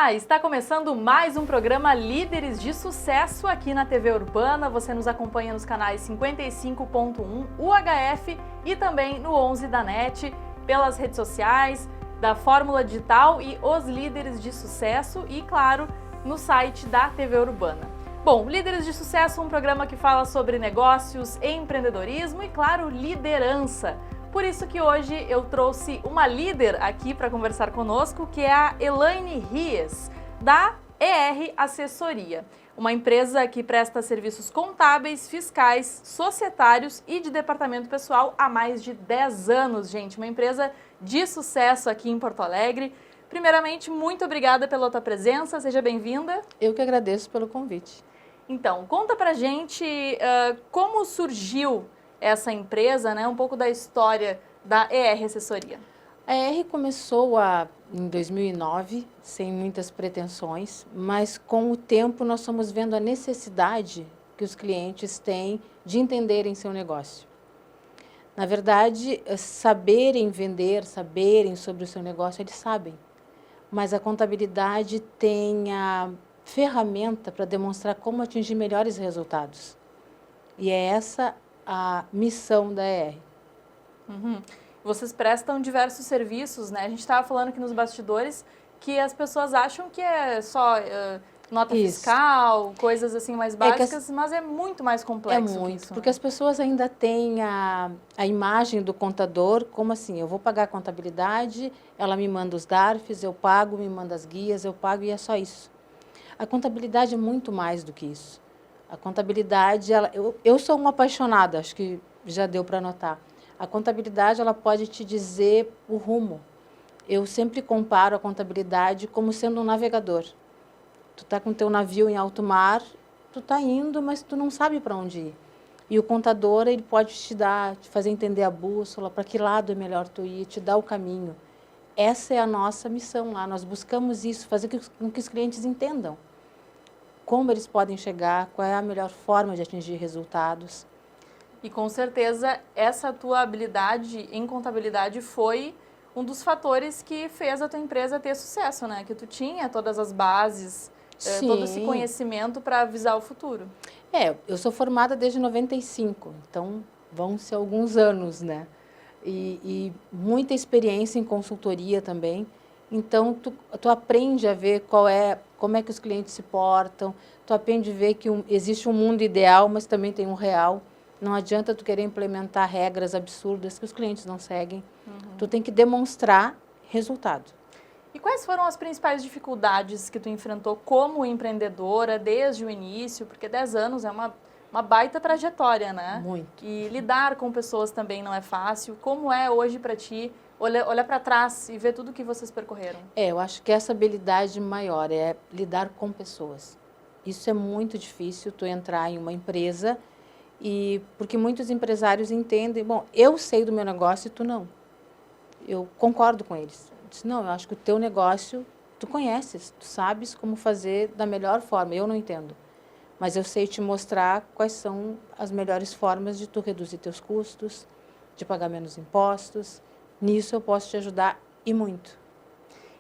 Olá, está começando mais um programa Líderes de Sucesso aqui na TV Urbana. Você nos acompanha nos canais 55.1, UHF e também no 11 da NET, pelas redes sociais, da Fórmula Digital e Os Líderes de Sucesso e, claro, no site da TV Urbana. Bom, Líderes de Sucesso é um programa que fala sobre negócios, empreendedorismo e, claro, liderança. Por isso que hoje eu trouxe uma líder aqui para conversar conosco, que é a Elaine Ries, da ER Assessoria, uma empresa que presta serviços contábeis, fiscais, societários e de departamento pessoal há mais de 10 anos, gente. Uma empresa de sucesso aqui em Porto Alegre. Primeiramente, muito obrigada pela tua presença, seja bem-vinda. Eu que agradeço pelo convite. Então, conta pra gente como surgiu essa empresa, né? Um pouco da história da ER Assessoria. A ER começou em 2009, sem muitas pretensões, mas com o tempo nós fomos vendo a necessidade que os clientes têm de entenderem seu negócio. Na verdade, saberem vender, saberem sobre o seu negócio, eles sabem. Mas a contabilidade tem a ferramenta para demonstrar como atingir melhores resultados. E é essa a missão da ER. Uhum. Vocês prestam diversos serviços, né? A gente estava falando aqui nos bastidores que as pessoas acham que é só nota fiscal, coisas assim mais básicas, mas é muito mais complexo. É muito, isso, porque as pessoas ainda têm a imagem do contador como assim, eu vou pagar a contabilidade, ela me manda os DARFs, eu pago, me manda as guias, eu pago e é só isso. A contabilidade é muito mais do que isso. A contabilidade, eu sou uma apaixonada, acho que já deu para notar. A contabilidade, ela pode te dizer o rumo. Eu sempre comparo a contabilidade como sendo um navegador. Tu está com o teu navio em alto mar, tu está indo, mas tu não sabe para onde ir. E o contador, ele pode te fazer entender a bússola, para que lado é melhor tu ir, te dar o caminho. Essa é a nossa missão lá, nós buscamos isso, fazer com que os clientes entendam como eles podem chegar, qual é a melhor forma de atingir resultados. E com certeza essa tua habilidade em contabilidade foi um dos fatores que fez a tua empresa ter sucesso, né? Que tu tinha todas as bases, todo esse conhecimento para avisar o futuro. Eu sou formada desde 95, então vão ser alguns anos, né? E muita experiência em consultoria também. Então, tu aprende a ver como é que os clientes se portam, tu aprende a ver que existe um mundo ideal, mas também tem um real. Não adianta tu querer implementar regras absurdas que os clientes não seguem. Tu tem que demonstrar resultado. E quais foram as principais dificuldades que tu enfrentou como empreendedora desde o início? Porque 10 anos é uma baita trajetória, né? Muito. E lidar com pessoas também não é fácil. Como é hoje para ti olhar para trás e ver tudo que vocês percorreram? Eu acho que essa habilidade maior é lidar com pessoas. Isso é muito difícil, tu entrar em uma empresa, porque muitos empresários entendem, bom, eu sei do meu negócio e tu não. Eu concordo com eles. Eu disse, não, eu acho que o teu negócio, tu conheces, tu sabes como fazer da melhor forma, eu não entendo. Mas eu sei te mostrar quais são as melhores formas de tu reduzir teus custos, de pagar menos impostos. Nisso eu posso te ajudar e muito.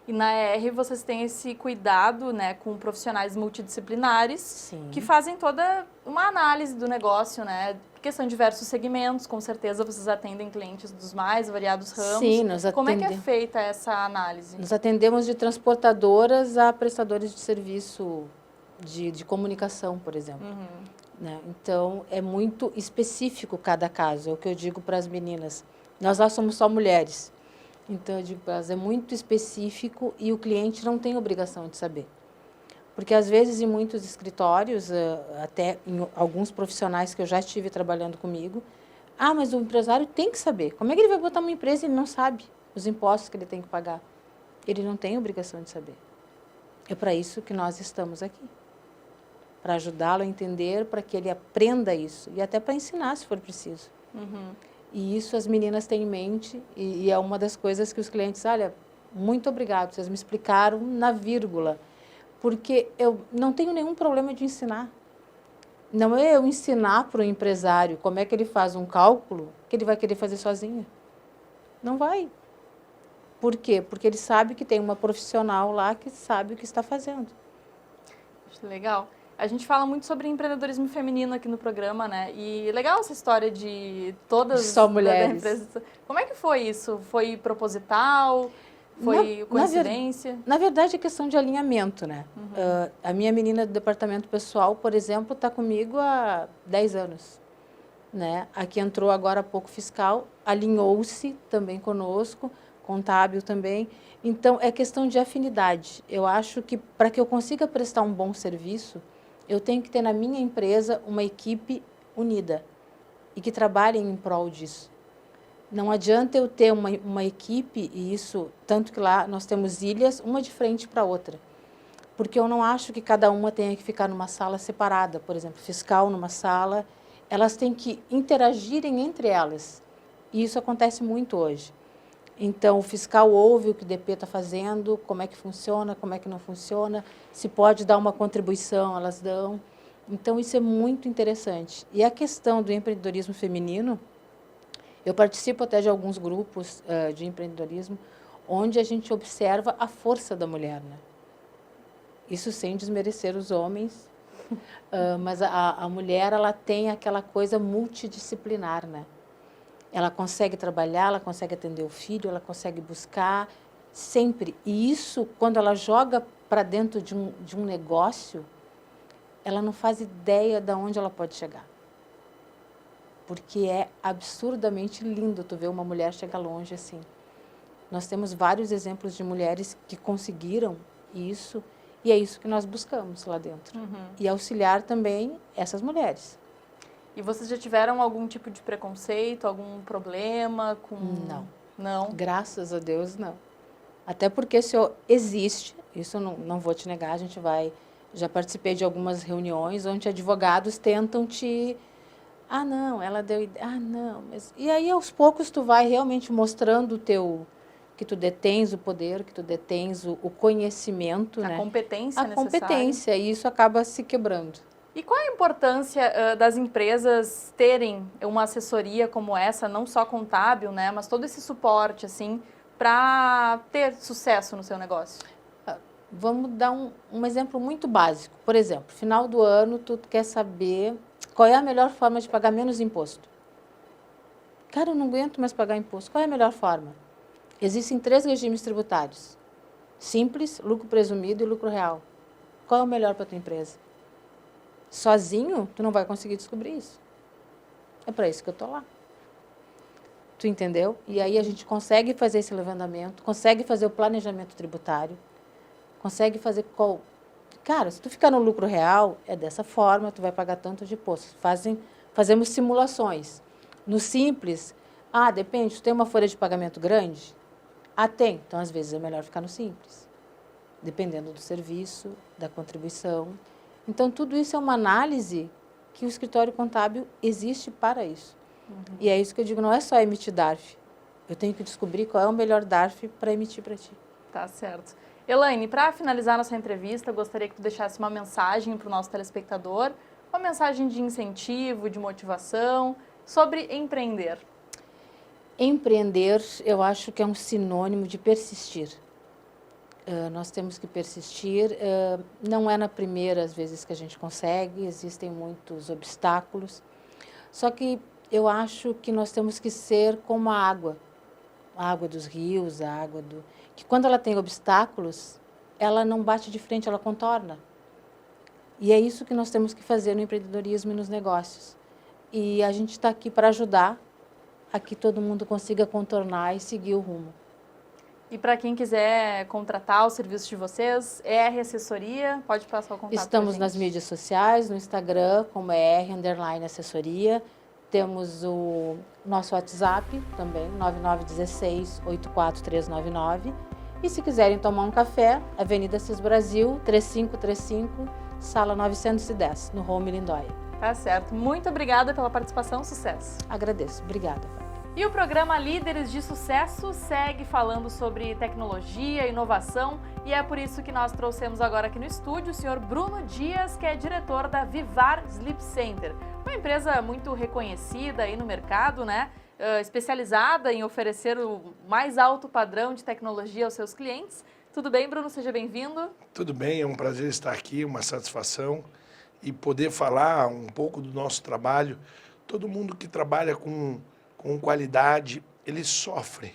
E na ER vocês têm esse cuidado, né, com profissionais multidisciplinares. Sim. Que fazem toda uma análise do negócio, né? Porque são diversos segmentos, com certeza vocês atendem clientes dos mais variados ramos. Sim, nós atendemos. Como é que é feita essa análise? Nós atendemos de transportadoras a prestadores de serviço de comunicação, por exemplo. Né? Então, é muito específico cada caso, é o que eu digo para as meninas. Nós lá somos só mulheres, então eu digo para elas, é muito específico e o cliente não tem obrigação de saber. Porque às vezes em muitos escritórios, até em alguns profissionais que eu já estive trabalhando comigo, mas o empresário tem que saber. Como é que ele vai botar uma empresa e ele não sabe os impostos que ele tem que pagar? Ele não tem obrigação de saber. É para isso que nós estamos aqui. Para ajudá-lo a entender, para que ele aprenda isso e até para ensinar se for preciso. E isso as meninas têm em mente e é uma das coisas que os clientes, olha, muito obrigado, vocês me explicaram na vírgula, porque eu não tenho nenhum problema de ensinar. Não é eu ensinar para o empresário como é que ele faz um cálculo que ele vai querer fazer sozinho. Não vai. Por quê? Porque ele sabe que tem uma profissional lá que sabe o que está fazendo. Legal. A gente fala muito sobre empreendedorismo feminino aqui no programa, né? E legal essa história de todas só mulheres. Como é que foi isso? Foi proposital? Foi coincidência? Na verdade, é questão de alinhamento, né? A minha menina do departamento pessoal, por exemplo, está comigo há 10 anos. Né? A que entrou agora há pouco fiscal, alinhou-se também conosco, contábil também. Então, é questão de afinidade. Eu acho que para que eu consiga prestar um bom serviço, eu tenho que ter na minha empresa uma equipe unida e que trabalhe em prol disso. Não adianta eu ter uma equipe, e isso, tanto que lá nós temos ilhas, uma de frente para a outra. Porque eu não acho que cada uma tenha que ficar numa sala separada, por exemplo, fiscal numa sala, elas têm que interagirem entre elas. E isso acontece muito hoje. Então, o fiscal ouve o que o DP está fazendo, como é que funciona, como é que não funciona, se pode dar uma contribuição, elas dão. Então, isso é muito interessante. E a questão do empreendedorismo feminino, eu participo até de alguns grupos de empreendedorismo, onde a gente observa a força da mulher, né? Isso sem desmerecer os homens, mas a mulher, ela tem aquela coisa multidisciplinar, né? Ela consegue trabalhar, ela consegue atender o filho, ela consegue buscar sempre. E isso, quando ela joga para dentro de um negócio, ela não faz ideia de onde ela pode chegar. Porque é absurdamente lindo tu ver uma mulher chegar longe assim. Nós temos vários exemplos de mulheres que conseguiram isso, e é isso que nós buscamos lá dentro. E auxiliar também essas mulheres. E vocês já tiveram algum tipo de preconceito, algum problema com... Não. Não? Graças a Deus, não. Até porque se existe, isso eu não vou te negar, a gente vai... Já participei de algumas reuniões onde advogados tentam te... Ah, não, ela deu ideia. Ah, não. Mas... E aí, aos poucos, tu vai realmente mostrando que tu detens o poder, que tu detens o conhecimento, né? A competência necessária. A competência, e isso acaba se quebrando. E qual a importância das empresas terem uma assessoria como essa, não só contábil, né, mas todo esse suporte, assim, para ter sucesso no seu negócio? Vamos dar um exemplo muito básico. Por exemplo, final do ano, tu quer saber qual é a melhor forma de pagar menos imposto. Cara, eu não aguento mais pagar imposto. Qual é a melhor forma? Existem 3 regimes tributários. Simples, lucro presumido e lucro real. Qual é o melhor para a tua empresa? Sozinho, tu não vai conseguir descobrir isso. É para isso que eu estou lá. Tu entendeu? E aí a gente consegue fazer esse levantamento, consegue fazer o planejamento tributário, consegue fazer qual... Cara, se tu ficar no lucro real, é dessa forma, tu vai pagar tanto de imposto. Fazemos simulações. No simples, depende, tu tem uma folha de pagamento grande? Tem. Então, às vezes, é melhor ficar no simples. Dependendo do serviço, da contribuição. Então, tudo isso é uma análise que o escritório contábil existe para isso. E é isso que eu digo, não é só emitir DARF. Eu tenho que descobrir qual é o melhor DARF para emitir para ti. Tá certo. Elaine, para finalizar nossa entrevista, eu gostaria que tu deixasse uma mensagem para o nosso telespectador, uma mensagem de incentivo, de motivação, sobre empreender. Empreender, eu acho que é um sinônimo de persistir. Nós temos que persistir, não é na primeira, às vezes, que a gente consegue, existem muitos obstáculos, só que eu acho que nós temos que ser como a água dos rios, a água que quando ela tem obstáculos, ela não bate de frente, ela contorna. E é isso que nós temos que fazer no empreendedorismo e nos negócios. E a gente está aqui para ajudar a que todo mundo consiga contornar e seguir o rumo. E para quem quiser contratar os serviços de vocês, ER Assessoria, pode passar o contato. Estamos nas mídias sociais, no Instagram, como ER_Assessoria. Temos o nosso WhatsApp também, 9916-84399. E se quiserem tomar um café, Avenida Cis Brasil, 3535, sala 910, no Home Lindóia. Tá certo. Muito obrigada pela participação, sucesso. Agradeço. Obrigada. E o programa Líderes de Sucesso segue falando sobre tecnologia, inovação, e é por isso que nós trouxemos agora aqui no estúdio o senhor Bruno Dias, que é diretor da Vivar Sleep Center, uma empresa muito reconhecida aí no mercado, né? especializada em oferecer o mais alto padrão de tecnologia aos seus clientes. Tudo bem, Bruno? Seja bem-vindo. Tudo bem, é um prazer estar aqui, uma satisfação e poder falar um pouco do nosso trabalho. Todo mundo que trabalha com qualidade, ele sofre,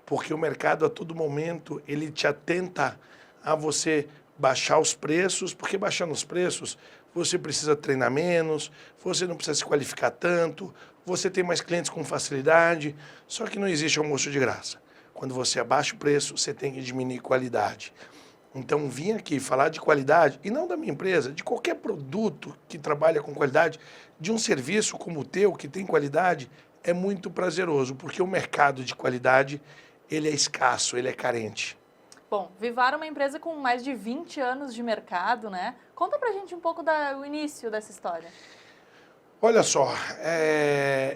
porque o mercado a todo momento ele te atenta a você baixar os preços, porque baixando os preços você precisa treinar menos, você não precisa se qualificar tanto, você tem mais clientes com facilidade, só que não existe almoço de graça. Quando você abaixa o preço, você tem que diminuir qualidade. Então, vim aqui falar de qualidade, e não da minha empresa, de qualquer produto que trabalha com qualidade, de um serviço como o teu, que tem qualidade, é muito prazeroso, porque o mercado de qualidade, ele é escasso, ele é carente. Bom, Vivara é uma empresa com mais de 20 anos de mercado, né? Conta pra gente um pouco do início dessa história. Olha só,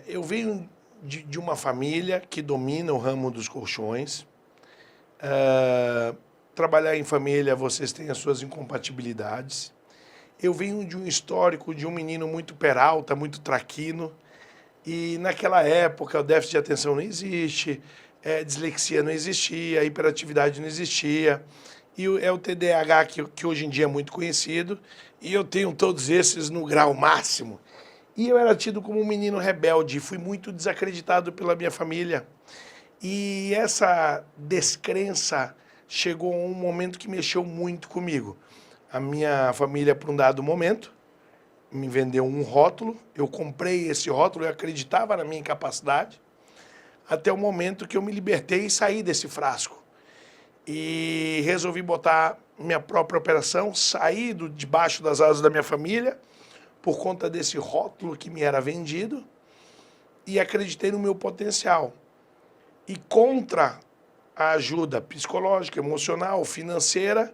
eu venho de uma família que domina o ramo dos colchões. Trabalhar em família, vocês têm as suas incompatibilidades. Eu venho de um histórico de um menino muito peralta, muito traquino, e naquela época o déficit de atenção não existe, dislexia não existia, hiperatividade não existia, e é o TDAH que hoje em dia é muito conhecido, e eu tenho todos esses no grau máximo. E eu era tido como um menino rebelde, fui muito desacreditado pela minha família. E essa descrença chegou a um momento que mexeu muito comigo. A minha família, por um dado momento, me vendeu um rótulo, eu comprei esse rótulo, eu acreditava na minha incapacidade, até o momento que eu me libertei e saí desse frasco. E resolvi botar minha própria operação, saí debaixo das asas da minha família, por conta desse rótulo que me era vendido, e acreditei no meu potencial. E contra a ajuda psicológica, emocional, financeira,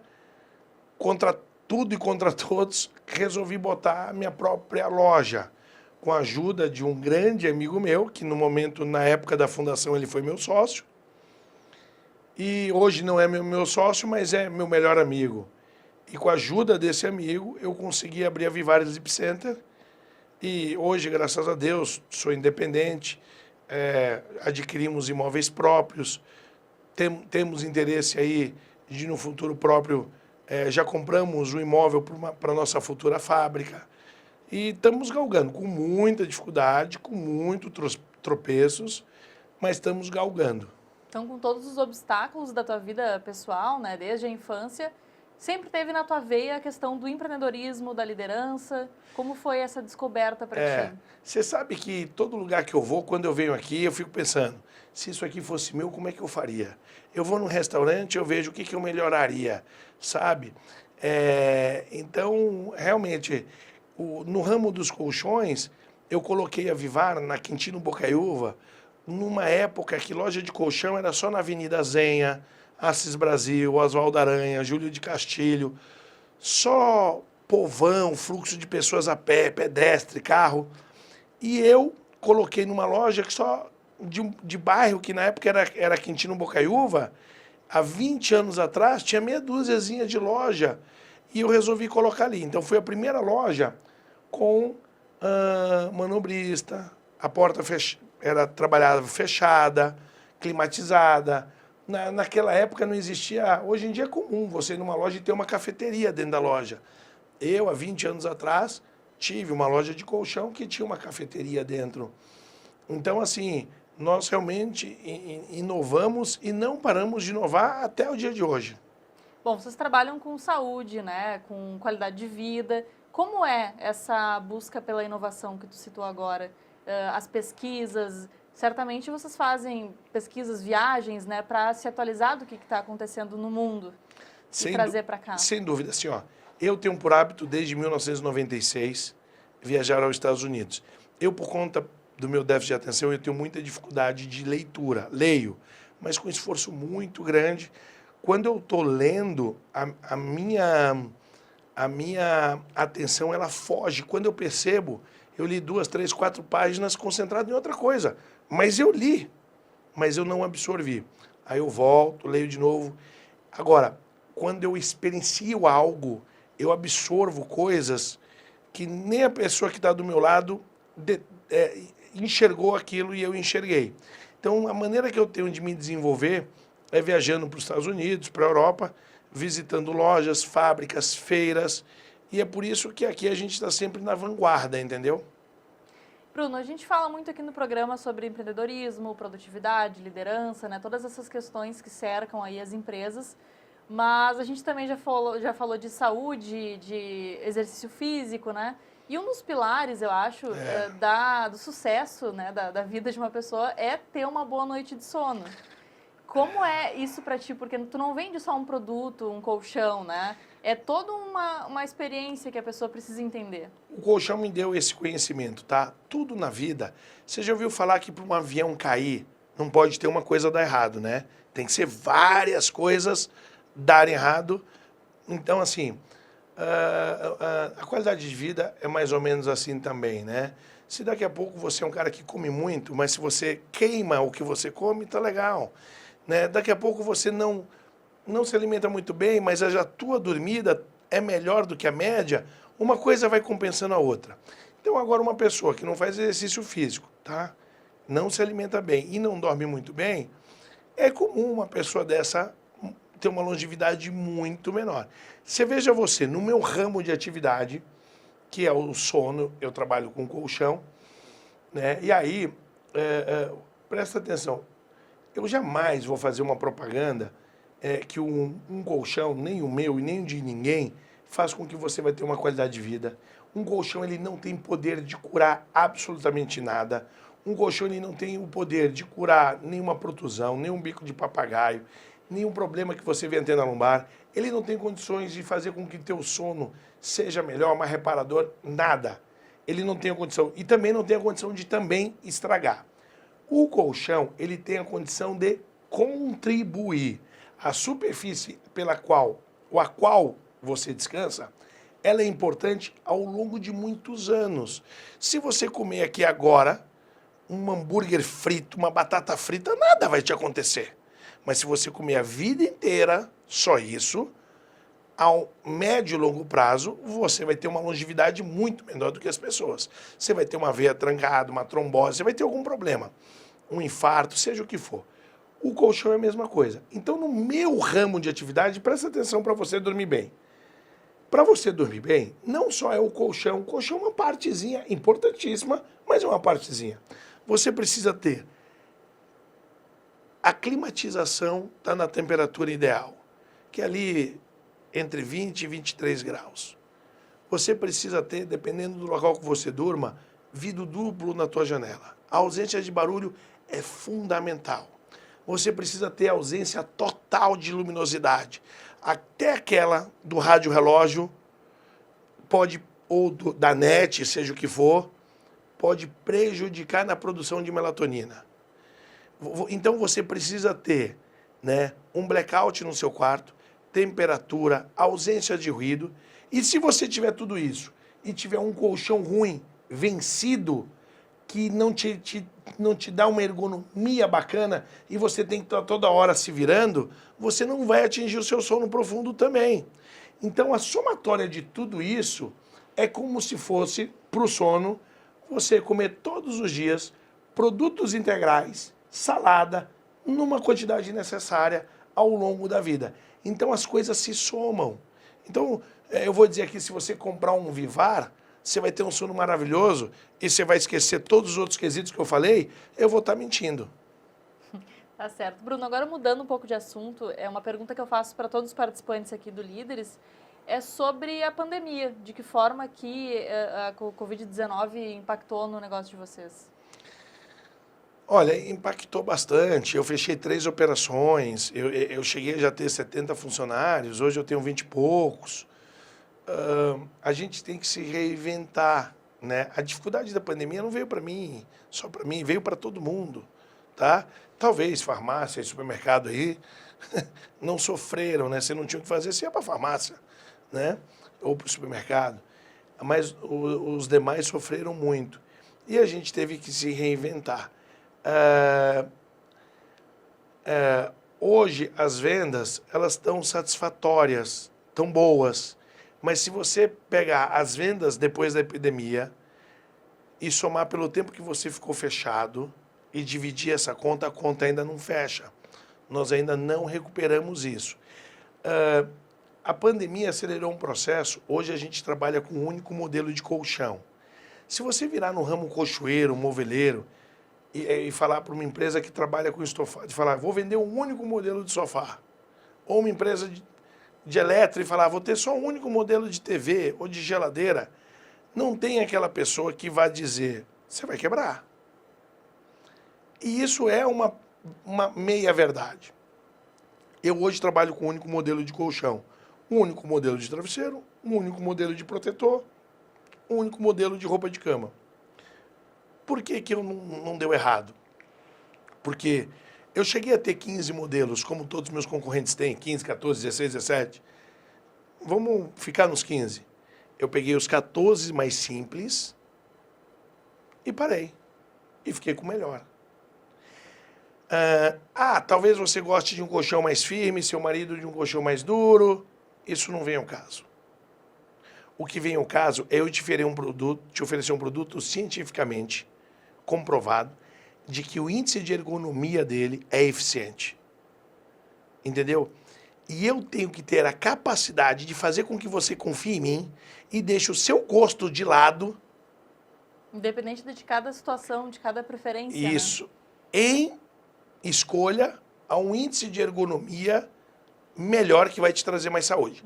contra tudo e contra todos, resolvi botar a minha própria loja, com a ajuda de um grande amigo meu, que no momento, na época da fundação, ele foi meu sócio, e hoje não é meu sócio, mas é meu melhor amigo. E com a ajuda desse amigo, eu consegui abrir a Vivara Sleep Center. E hoje, graças a Deus, sou independente, adquirimos imóveis próprios, temos interesse aí de, no futuro próprio, já compramos um imóvel para a nossa futura fábrica. E estamos galgando, com muita dificuldade, com muitos tropeços, mas estamos galgando. Então, com todos os obstáculos da tua vida pessoal, né, desde a infância, sempre teve na tua veia a questão do empreendedorismo, da liderança. Como foi essa descoberta para ti? Você sabe que todo lugar que eu vou, quando eu venho aqui, eu fico pensando, se isso aqui fosse meu, como é que eu faria? Eu vou num restaurante, eu vejo o que eu melhoraria, sabe? Então, realmente, no ramo dos colchões, eu coloquei a Vivara na Quintino Bocaiúva, numa época que loja de colchão era só na Avenida Zenha, Assis Brasil, Oswaldo Aranha, Júlio de Castilho, só povão, fluxo de pessoas a pé, pedestre, carro. E eu coloquei numa loja que só de bairro, que na época era Quintino Bocaiúva, há 20 anos atrás tinha meia dúziazinha de loja, e eu resolvi colocar ali. Então foi a primeira loja com manobrista, a porta era trabalhada fechada, climatizada. Naquela época não existia, hoje em dia é comum você ir numa loja e ter uma cafeteria dentro da loja. Eu, há 20 anos atrás, tive uma loja de colchão que tinha uma cafeteria dentro. Então, assim, nós realmente inovamos e não paramos de inovar até o dia de hoje. Bom, vocês trabalham com saúde, né, com qualidade de vida. Como é essa busca pela inovação que tu citou agora? As pesquisas... Certamente vocês fazem pesquisas, viagens, né, para se atualizar do que está acontecendo no mundo e trazer para cá. Sem dúvida, assim, ó, eu tenho por hábito, desde 1996, viajar aos Estados Unidos. Eu, por conta do meu déficit de atenção, eu tenho muita dificuldade de leitura. Leio, mas com esforço muito grande. Quando eu estou lendo, a minha atenção, ela foge. Quando eu percebo, eu li 2, 3, 4 páginas concentrado em outra coisa. Mas eu li, mas eu não absorvi. Aí eu volto, leio de novo. Agora, quando eu experiencio algo, eu absorvo coisas que nem a pessoa que está do meu lado enxergou aquilo e eu enxerguei. Então, a maneira que eu tenho de me desenvolver é viajando para os Estados Unidos, para a Europa, visitando lojas, fábricas, feiras, e é por isso que aqui a gente está sempre na vanguarda, entendeu? Bruno, a gente fala muito aqui no programa sobre empreendedorismo, produtividade, liderança, né? Todas essas questões que cercam aí as empresas, mas a gente também já falou de saúde, de exercício físico, né? E um dos pilares, eu acho, do sucesso, né, da vida de uma pessoa é ter uma boa noite de sono. Como é isso para ti? Porque tu não vende só um produto, um colchão, né? É toda uma experiência que a pessoa precisa entender. O colchão me deu esse conhecimento, tá? Tudo na vida. Você já ouviu falar que para um avião cair, não pode ter uma coisa dar errado, né? Tem que ser várias coisas darem errado. Então, assim, a qualidade de vida é mais ou menos assim também, né? Se daqui a pouco você é um cara que come muito, mas se você queima o que você come, tá legal, né? Daqui a pouco você não se alimenta muito bem, mas a tua dormida é melhor do que a média, uma coisa vai compensando a outra. Então, agora, uma pessoa que não faz exercício físico, tá? Não se alimenta bem e não dorme muito bem, é comum uma pessoa dessa ter uma longevidade muito menor. Você veja você, no meu ramo de atividade, que é o sono, eu trabalho com colchão, né? E aí, presta atenção, eu jamais vou fazer uma propaganda que um colchão, nem o meu e nem o de ninguém, faz com que você vai ter uma qualidade de vida. Um colchão, ele não tem poder de curar absolutamente nada. Um colchão, ele não tem o poder de curar nenhuma protusão, nenhum bico de papagaio, nenhum problema que você venha ter na lombar. Ele não tem condições de fazer com que teu sono seja melhor, mais reparador, nada. Ele não tem a condição. E também não tem a condição de também estragar. O colchão, ele tem a condição de contribuir. A superfície pela qual você descansa, ela é importante ao longo de muitos anos. Se você comer aqui agora um hambúrguer frito, uma batata frita, nada vai te acontecer. Mas se você comer a vida inteira só isso, ao médio e longo prazo, você vai ter uma longevidade muito menor do que as pessoas. Você vai ter uma veia trancada, uma trombose, você vai ter algum problema, um infarto, seja o que for. O colchão é a mesma coisa. Então, no meu ramo de atividade, presta atenção para você dormir bem. Para você dormir bem, não só é o colchão é uma partezinha importantíssima, mas é uma partezinha. Você precisa ter a climatização, está na temperatura ideal, que é ali entre 20 e 23 graus. Você precisa ter, dependendo do local que você durma, vidro duplo na tua janela. A ausência de barulho é fundamental. Você precisa ter ausência total de luminosidade. Até aquela do rádio relógio, ou da net, seja o que for, pode prejudicar na produção de melatonina. Então você precisa ter, né, um blackout no seu quarto, temperatura, ausência de ruído. E se você tiver tudo isso e tiver um colchão ruim, vencido, que não te dá uma ergonomia bacana e você tem que estar toda hora se virando, você não vai atingir o seu sono profundo também. Então, a somatória de tudo isso é como se fosse, para o sono, você comer todos os dias produtos integrais, salada, numa quantidade necessária ao longo da vida. Então, as coisas se somam. Então, eu vou dizer aqui, se você comprar um Vivar, você vai ter um sono maravilhoso e você vai esquecer todos os outros quesitos que eu falei, eu vou estar mentindo. Tá certo. Bruno, agora mudando um pouco de assunto, é uma pergunta que eu faço para todos os participantes aqui do Líderes, é sobre a pandemia, de que forma que a Covid-19 impactou no negócio de vocês? Olha, impactou bastante. Eu fechei 3 operações, eu cheguei já a ter 70 funcionários, hoje eu tenho 20 e poucos. A gente tem que se reinventar, né? A dificuldade da pandemia não veio para mim, só para mim, veio para todo mundo, tá? Talvez farmácia e supermercado aí não sofreram, né? Você não tinha o que fazer, você ia para a farmácia, né? Ou para o supermercado. Mas os demais sofreram muito. E a gente teve que se reinventar. Hoje, as vendas, elas estão satisfatórias, estão boas. Mas se você pegar as vendas depois da epidemia, e somar pelo tempo que você ficou fechado e dividir essa conta, a conta ainda não fecha. Nós ainda não recuperamos isso. A pandemia acelerou um processo. Hoje a gente trabalha com um único modelo de colchão. Se você virar no ramo colchoeiro, moveleiro, e falar para uma empresa que trabalha com estofado, de falar, vou vender um único modelo de sofá, ou uma empresa de elétrica e falar, vou ter só um único modelo de TV ou de geladeira, não tem aquela pessoa que vai dizer, você vai quebrar. E isso é uma meia-verdade. Eu hoje trabalho com um único modelo de colchão, um único modelo de travesseiro, um único modelo de protetor, um único modelo de roupa de cama. Por que que eu não deu errado? Porque eu cheguei a ter 15 modelos, como todos os meus concorrentes têm, 15, 14, 16, 17. Vamos ficar nos 15. Eu peguei os 14 mais simples e parei. E fiquei com o melhor. Talvez você goste de um colchão mais firme, seu marido de um colchão mais duro. Isso não vem ao caso. O que vem ao caso é eu te oferecer um produto cientificamente comprovado de que o índice de ergonomia dele é eficiente. Entendeu? E eu tenho que ter a capacidade de fazer com que você confie em mim e deixe o seu gosto de lado. Independente de cada situação, de cada preferência. Isso. Né? Em escolha a um índice de ergonomia melhor que vai te trazer mais saúde.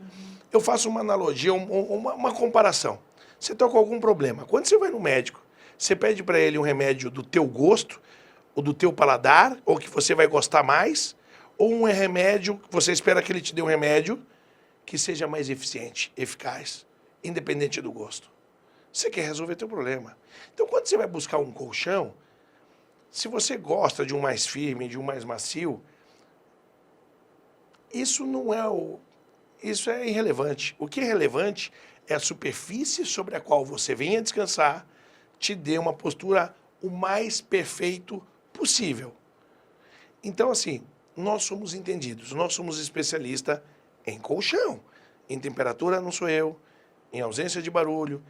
Eu faço uma analogia, uma comparação. Você está com algum problema. Quando você vai no médico, você pede para ele um remédio do teu gosto, ou do teu paladar, ou que você vai gostar mais, ou um remédio, você espera que ele te dê um remédio que seja mais eficiente, eficaz, independente do gosto. Você quer resolver teu problema. Então, quando você vai buscar um colchão, se você gosta de um mais firme, de um mais macio, isso é irrelevante. O que é relevante é a superfície sobre a qual você venha descansar, te dê uma postura o mais perfeito possível. Então, assim, nós somos entendidos, nós somos especialistas em colchão. Em temperatura não sou eu, em ausência de barulho,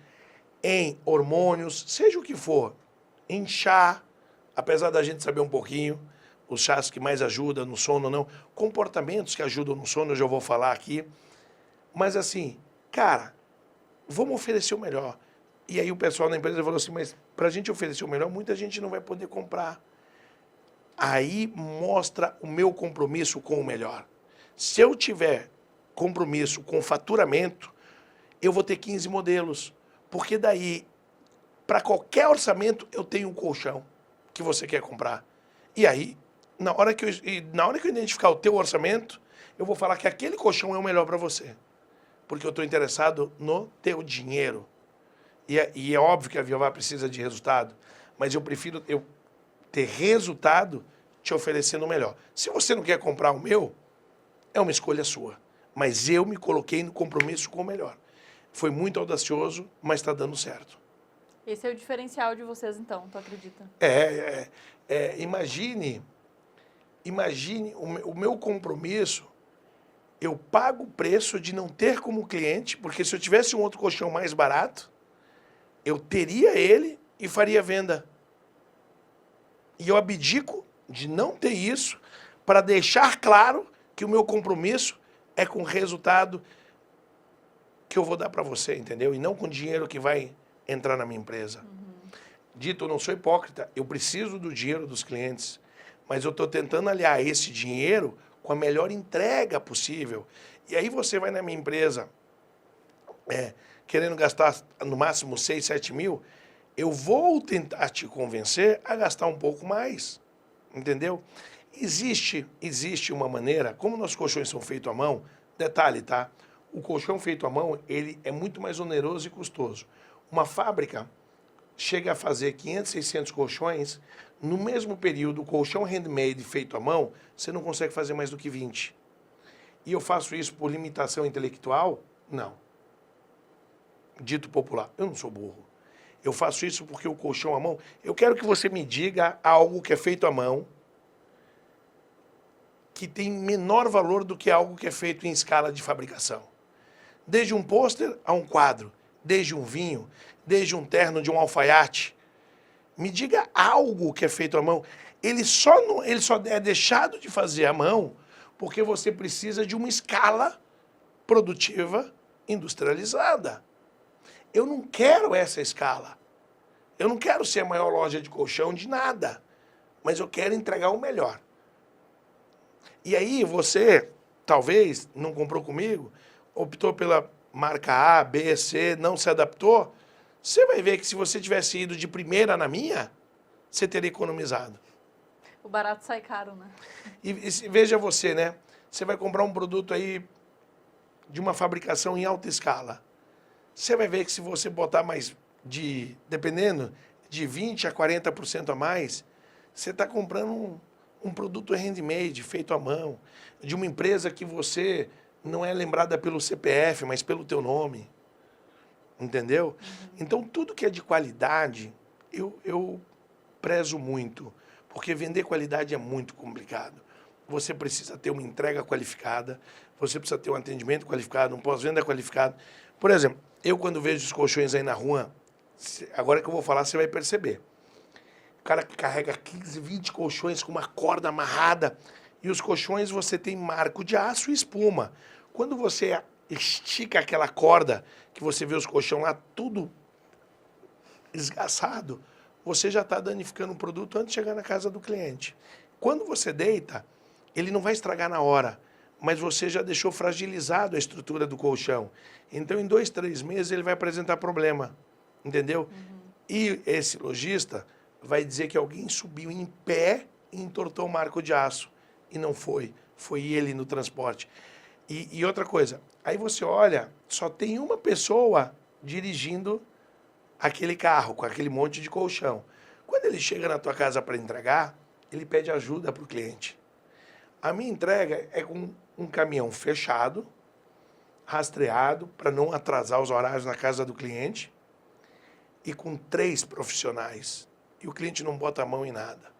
em hormônios, seja o que for, em chá, apesar da gente saber um pouquinho, os chás que mais ajudam no sono ou não, comportamentos que ajudam no sono, eu já vou falar aqui. Mas assim, cara, vamos oferecer o melhor. E aí o pessoal da empresa falou assim, mas para a gente oferecer o melhor, muita gente não vai poder comprar. Aí mostra o meu compromisso com o melhor. Se eu tiver compromisso com faturamento, eu vou ter 15 modelos. Porque daí, para qualquer orçamento, eu tenho um colchão que você quer comprar. E aí, na hora que eu identificar o teu orçamento, eu vou falar que aquele colchão é o melhor para você. Porque eu estou interessado no teu dinheiro. E é óbvio que a Viová precisa de resultado, mas eu prefiro ter resultado te oferecendo o melhor. Se você não quer comprar o meu, é uma escolha sua. Mas eu me coloquei no compromisso com o melhor. Foi muito audacioso, mas está dando certo. Esse é o diferencial de vocês, então, tu acredita? Imagine o meu compromisso. Eu pago o preço de não ter como cliente, porque se eu tivesse um outro colchão mais barato, eu teria ele e faria venda. E eu abdico de não ter isso para deixar claro que o meu compromisso é com o resultado que eu vou dar para você, entendeu? E não com o dinheiro que vai entrar na minha empresa. Dito, eu não sou hipócrita, eu preciso do dinheiro dos clientes, mas eu estou tentando aliar esse dinheiro com a melhor entrega possível. E aí você vai na minha empresa querendo gastar no máximo 6, 7 mil, eu vou tentar te convencer a gastar um pouco mais, entendeu? Existe uma maneira, como nossos colchões são feitos à mão, detalhe, tá? O colchão feito à mão, ele é muito mais oneroso e custoso. Uma fábrica chega a fazer 500, 600 colchões, no mesmo período, o colchão handmade feito à mão, você não consegue fazer mais do que 20. E eu faço isso por limitação intelectual? Não. Dito popular, eu não sou burro. Eu faço isso porque o colchão à mão... Eu quero que você me diga algo que é feito à mão, que tem menor valor do que algo que é feito em escala de fabricação. Desde um pôster a um quadro, desde um vinho, desde um terno de um alfaiate, Me diga algo que é feito à mão. Ele só é deixado de fazer à mão porque você precisa de uma escala produtiva industrializada. Eu não quero essa escala. Eu não quero ser a maior loja de colchão de nada, mas eu quero entregar o melhor. E aí você, talvez, não comprou comigo, optou pela marca A, B, C, não se adaptou, você vai ver que se você tivesse ido de primeira na minha, você teria economizado. O barato sai caro, né? E veja você, né? Você vai comprar um produto aí de uma fabricação em alta escala. Você vai ver que se você botar mais dependendo, de 20% a 40% a mais, você está comprando um produto handmade, feito à mão, de uma empresa que você não é lembrada pelo CPF, mas pelo teu nome. Entendeu? Uhum. Então, tudo que é de qualidade, eu prezo muito, porque vender qualidade é muito complicado. Você precisa ter uma entrega qualificada, você precisa ter um atendimento qualificado, um pós-venda qualificado. Por exemplo, eu quando vejo os colchões aí na rua, agora que eu vou falar, você vai perceber. O cara que carrega 15, 20 colchões com uma corda amarrada, e os colchões você tem marco de aço e espuma. Quando você estica aquela corda, que você vê os colchões lá tudo esgaçado, você já está danificando o produto antes de chegar na casa do cliente. Quando você deita, ele não vai estragar na hora, mas você já deixou fragilizado a estrutura do colchão. Então, em 2, 3 meses, ele vai apresentar problema, entendeu? Uhum. E esse lojista vai dizer que alguém subiu em pé e entortou o marco de aço. E não foi. Foi ele no transporte. E outra coisa, aí você olha, só tem uma pessoa dirigindo aquele carro, com aquele monte de colchão. Quando ele chega na tua casa para entregar, ele pede ajuda para o cliente. A minha entrega é com um caminhão fechado, rastreado, para não atrasar os horários na casa do cliente, e com 3 profissionais. E o cliente não bota a mão em nada.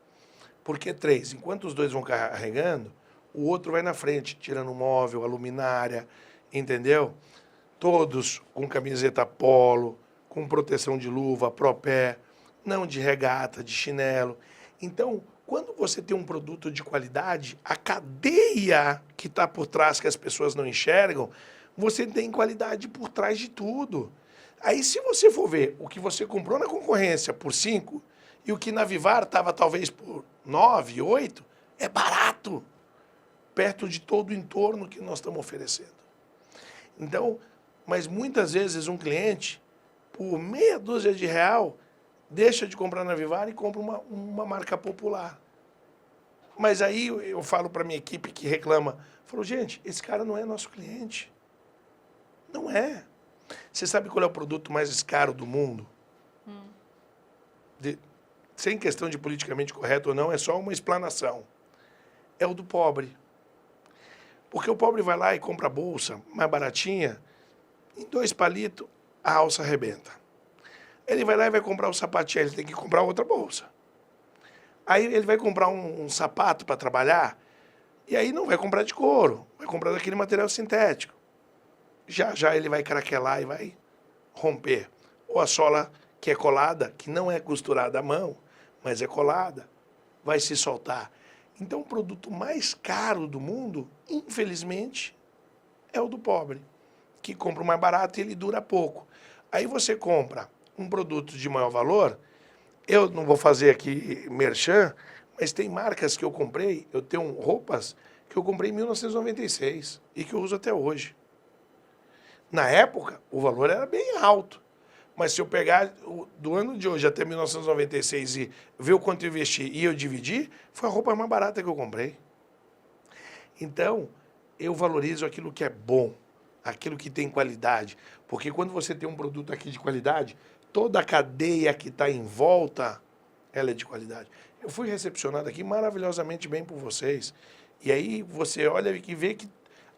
Por que 3? Enquanto os 2 vão carregando, o outro vai na frente, tirando móvel, a luminária, entendeu? Todos com camiseta polo, com proteção de luva, propé, não de regata, de chinelo. Então, quando você tem um produto de qualidade, a cadeia que está por trás, que as pessoas não enxergam, você tem qualidade por trás de tudo. Aí, se você for ver o que você comprou na concorrência por 5 e o que na Vivar estava talvez por 9, 8, é barato, perto de todo o entorno que nós estamos oferecendo. Então, mas muitas vezes um cliente, por meia dúzia de real, deixa de comprar na Vivar e compra uma marca popular. Mas aí eu falo para a minha equipe que reclama, falo, gente, esse cara não é nosso cliente. Não é. Você sabe qual é o produto mais caro do mundo? Sem questão de politicamente correto ou não, é só uma explanação. É o do pobre. Porque o pobre vai lá e compra a bolsa mais baratinha, em 2 palitos, a alça arrebenta. Ele vai lá e vai comprar o sapatinho, ele tem que comprar outra bolsa. Aí ele vai comprar um sapato para trabalhar, e aí não vai comprar de couro, vai comprar daquele material sintético. Já ele vai craquelar e vai romper. Ou a sola que é colada, que não é costurada à mão, mas é colada, vai se soltar. Então, o produto mais caro do mundo, infelizmente, é o do pobre, que compra o mais barato e ele dura pouco. Aí você compra um produto de maior valor, eu não vou fazer aqui merchan, mas tem marcas que eu comprei, eu tenho roupas que eu comprei em 1996 e que eu uso até hoje. Na época, o valor era bem alto. Mas se eu pegar do ano de hoje até 1996 e ver o quanto eu investi e eu dividir, foi a roupa mais barata que eu comprei. Então, eu valorizo aquilo que é bom, aquilo que tem qualidade. Porque quando você tem um produto aqui de qualidade, toda a cadeia que está em volta, ela é de qualidade. Eu fui recepcionado aqui maravilhosamente bem por vocês. E aí você olha e vê que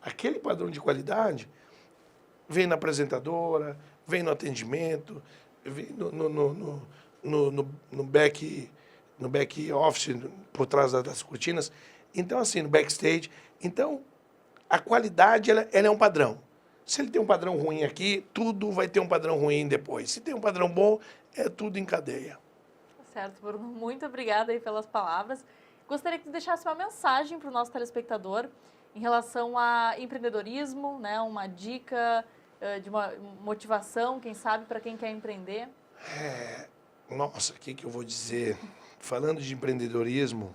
aquele padrão de qualidade vem na apresentadora, vem no atendimento, vem no back office, por trás das cortinas. Então, assim, no backstage. Então, a qualidade, ela é um padrão. Se ele tem um padrão ruim aqui, tudo vai ter um padrão ruim depois. Se tem um padrão bom, é tudo em cadeia. Certo, Bruno. Muito obrigada aí pelas palavras. Gostaria que tu deixasse uma mensagem para o nosso telespectador em relação a empreendedorismo, né? Uma dica de uma motivação, quem sabe, para quem quer empreender. Nossa, o que eu vou dizer? Falando de empreendedorismo,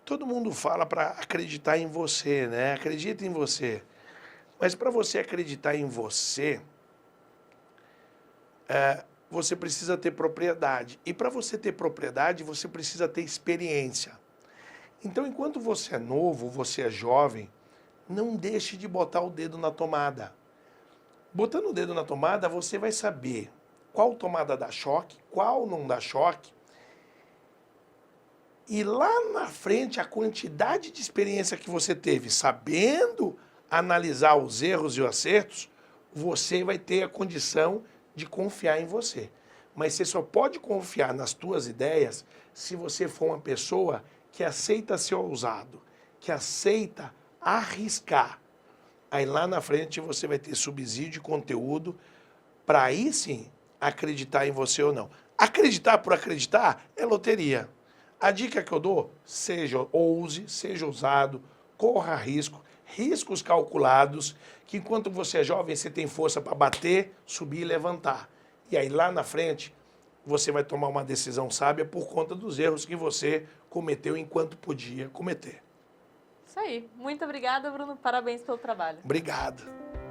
todo mundo fala para acreditar em você, né? Acredita em você. Mas para você acreditar em você, você precisa ter propriedade. E para você ter propriedade, você precisa ter experiência. Então, enquanto você é novo, você é jovem, não deixe de botar o dedo na tomada. Botando o dedo na tomada, você vai saber qual tomada dá choque, qual não dá choque. E lá na frente, a quantidade de experiência que você teve, sabendo analisar os erros e os acertos, você vai ter a condição de confiar em você. Mas você só pode confiar nas tuas ideias se você for uma pessoa que aceita ser ousado, que aceita arriscar. Aí lá na frente você vai ter subsídio de conteúdo para aí sim acreditar em você ou não. Acreditar por acreditar é loteria. A dica que eu dou, ouse, seja ousado, corra risco, riscos calculados, que enquanto você é jovem você tem força para bater, subir e levantar. E aí lá na frente você vai tomar uma decisão sábia por conta dos erros que você cometeu enquanto podia cometer. Isso aí. Muito obrigada, Bruno. Parabéns pelo trabalho. Obrigado.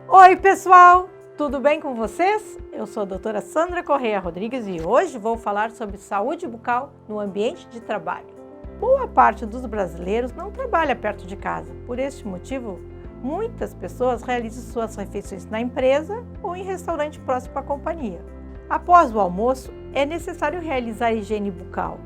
Oi, pessoal! Tudo bem com vocês? Eu sou a doutora Sandra Correia Rodrigues e hoje vou falar sobre saúde bucal no ambiente de trabalho. Boa parte dos brasileiros não trabalha perto de casa. Por este motivo, muitas pessoas realizam suas refeições na empresa ou em restaurante próximo à companhia. Após o almoço, é necessário realizar a higiene bucal.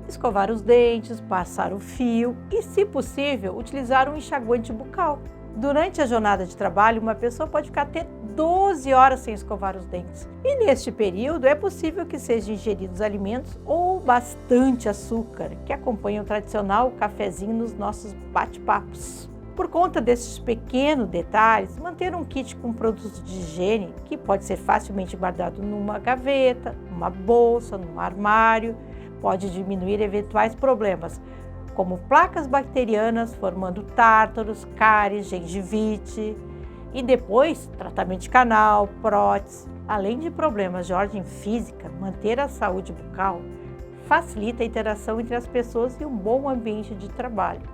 Escovar os dentes, passar o fio e, se possível, utilizar um enxaguante bucal. Durante a jornada de trabalho, uma pessoa pode ficar até 12 horas sem escovar os dentes. E neste período é possível que sejam ingeridos alimentos ou bastante açúcar, que acompanha o tradicional cafezinho nos nossos bate-papos. Por conta desses pequenos detalhes, manter um kit com produtos de higiene, que pode ser facilmente guardado numa gaveta, numa bolsa, num armário, pode diminuir eventuais problemas, como placas bacterianas formando tártaros, cáries, gengivite e depois tratamento de canal, prótese. Além de problemas de ordem física, manter a saúde bucal facilita a interação entre as pessoas e um bom ambiente de trabalho.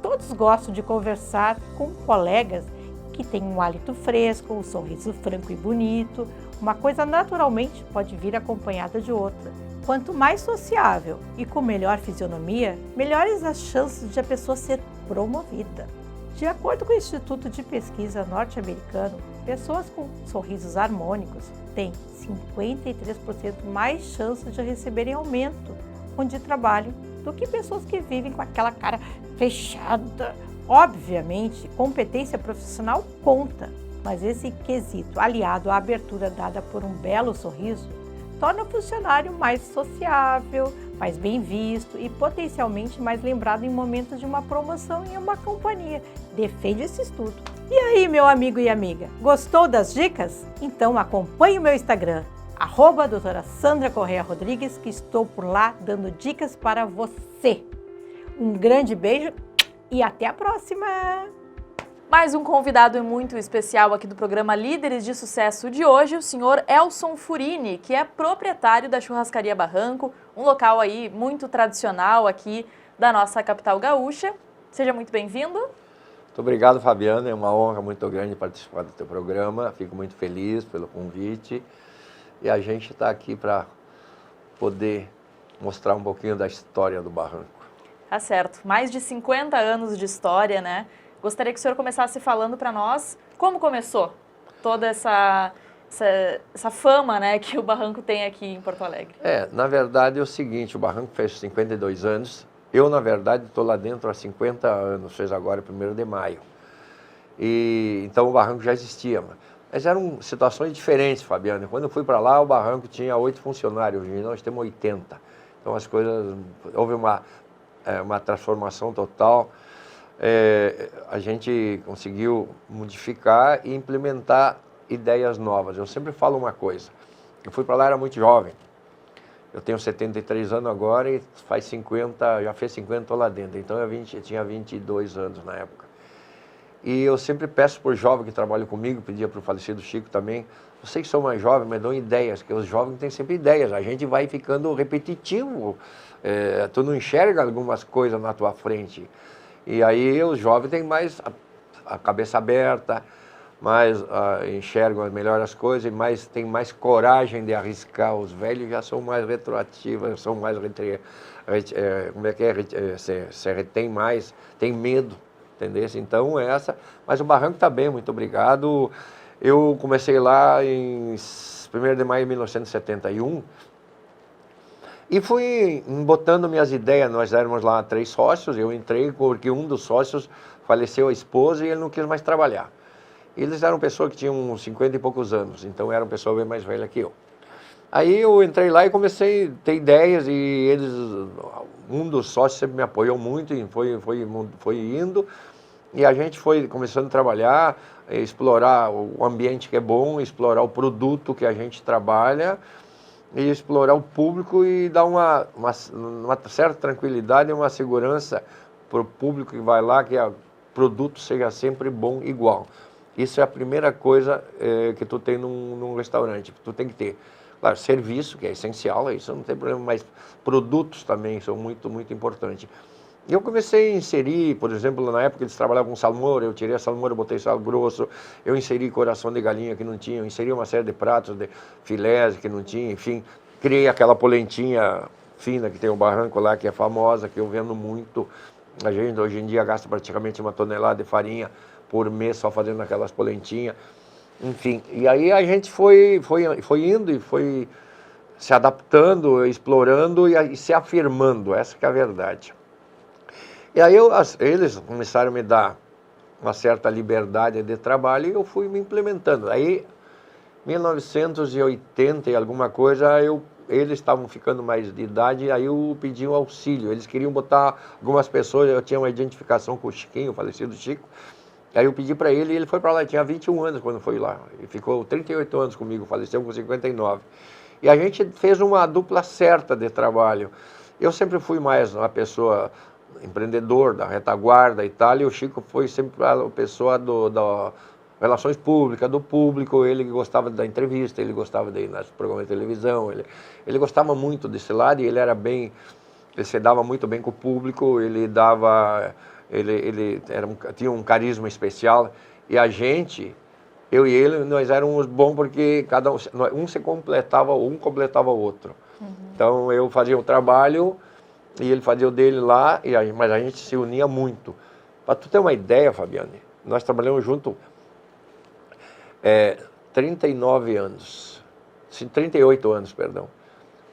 Todos gostam de conversar com colegas que têm um hálito fresco, um sorriso franco e bonito. Uma coisa naturalmente pode vir acompanhada de outra. Quanto mais sociável e com melhor fisionomia, melhores as chances de a pessoa ser promovida. De acordo com o Instituto de Pesquisa norte-americano, pessoas com sorrisos harmônicos têm 53% mais chances de receberem aumento de trabalho do que pessoas que vivem com aquela cara fechada. Obviamente, competência profissional conta, mas esse quesito, aliado à abertura dada por um belo sorriso, torna o funcionário mais sociável, mais bem visto e potencialmente mais lembrado em momentos de uma promoção em uma companhia. Defende esse estudo. E aí, meu amigo e amiga, gostou das dicas? Então acompanhe o meu Instagram, @doutora Sandra Correia Rodrigues, que estou por lá dando dicas para você. Um grande beijo e até a próxima! Mais um convidado muito especial aqui do programa Líderes de Sucesso de hoje, o senhor Elson Furini, que é proprietário da Churrascaria Barranco, um local aí muito tradicional aqui da nossa capital gaúcha. Seja muito bem-vindo. Muito obrigado, Fabiana. É uma honra muito grande participar do teu programa. Fico muito feliz pelo convite. E a gente está aqui para poder mostrar um pouquinho da história do Barranco. Tá certo. Mais de 50 anos de história, né? Gostaria que o senhor começasse falando para nós como começou toda essa fama, né, que o Barranco tem aqui em Porto Alegre. Na verdade é o seguinte, o Barranco fez 52 anos. Eu, na verdade, estou lá dentro há 50 anos, fez agora 1º de maio. E então o Barranco já existia, mas eram situações diferentes, Fabiana. Quando eu fui para lá, o Barranco tinha 8 funcionários, hoje nós temos 80. Então as coisas, houve uma transformação total. A gente conseguiu modificar e implementar ideias novas. Eu sempre falo uma coisa, Eu fui para lá, era muito jovem. Eu tenho 73 anos agora e faz 50, já fez 50, estou lá dentro. Então eu tinha 22 anos na época. E eu sempre peço por jovem que trabalha comigo, pedia para o falecido Chico também, vocês que são mais jovens, me dão ideias, porque os jovens têm sempre ideias, a gente vai ficando repetitivo, tu não enxerga algumas coisas na tua frente. E aí os jovens têm mais a cabeça aberta, mais enxergam melhor as coisas, e têm mais coragem de arriscar. Os velhos já são mais retroativos, são mais, se retém mais, tem medo. Entendeu? Então, mas o Barranco está bem, muito obrigado. Eu comecei lá em 1º de maio de 1971 e fui botando minhas ideias. Nós éramos lá 3 sócios, eu entrei porque um dos sócios faleceu a esposa e ele não quis mais trabalhar. Eles eram pessoas que tinham uns 50 e poucos anos, então eram pessoas bem mais velhas que eu. Aí eu entrei lá e comecei a ter ideias e um dos sócios sempre me apoiou muito e foi indo. E a gente foi começando a trabalhar, explorar o ambiente que é bom, explorar o produto que a gente trabalha, e explorar o público e dar uma certa tranquilidade e uma segurança para o público que vai lá, que o produto seja sempre bom igual. Isso é a primeira coisa que tu tem num restaurante, que tu tem que ter. Claro, serviço, que é essencial, isso não tem problema, mas produtos também são muito, muito importantes. E eu comecei a inserir, por exemplo, na época eles trabalhavam com salmoura, eu tirei a salmoura, botei sal grosso, eu inseri coração de galinha que não tinha, eu inseri uma série de pratos de filés que não tinha, enfim, criei aquela polentinha fina que tem o Barranco lá, que é famosa, que eu vendo muito. A gente hoje em dia gasta praticamente 1 tonelada de farinha por mês só fazendo aquelas polentinhas. Enfim, e aí a gente foi indo e foi se adaptando, explorando e se afirmando, essa que é a verdade. E aí eles começaram a me dar uma certa liberdade de trabalho e eu fui me implementando. Aí, 1980 e alguma coisa, eles estavam ficando mais de idade, aí eu pedi um auxílio. Eles queriam botar algumas pessoas, eu tinha uma identificação com o Chiquinho, o falecido Chico. Aí eu pedi para ele e ele foi para lá, ele tinha 21 anos quando foi lá. E ficou 38 anos comigo, faleceu com 59. E a gente fez uma dupla certa de trabalho. Eu sempre fui mais uma pessoa empreendedor, da retaguarda e tal, e o Chico foi sempre a pessoa da relações públicas, do público. Ele gostava da entrevista, ele gostava de ir nos programas de televisão, ele gostava muito desse lado e ele se dava muito bem com o público, ele tinha um carisma especial e a gente, eu e ele, nós éramos bons porque um completava o outro. Uhum. Então eu fazia o trabalho e ele fazia o dele lá, mas a gente se unia muito. Para tu ter uma ideia, Fabiane, nós trabalhamos junto 39 anos, 38 anos, perdão,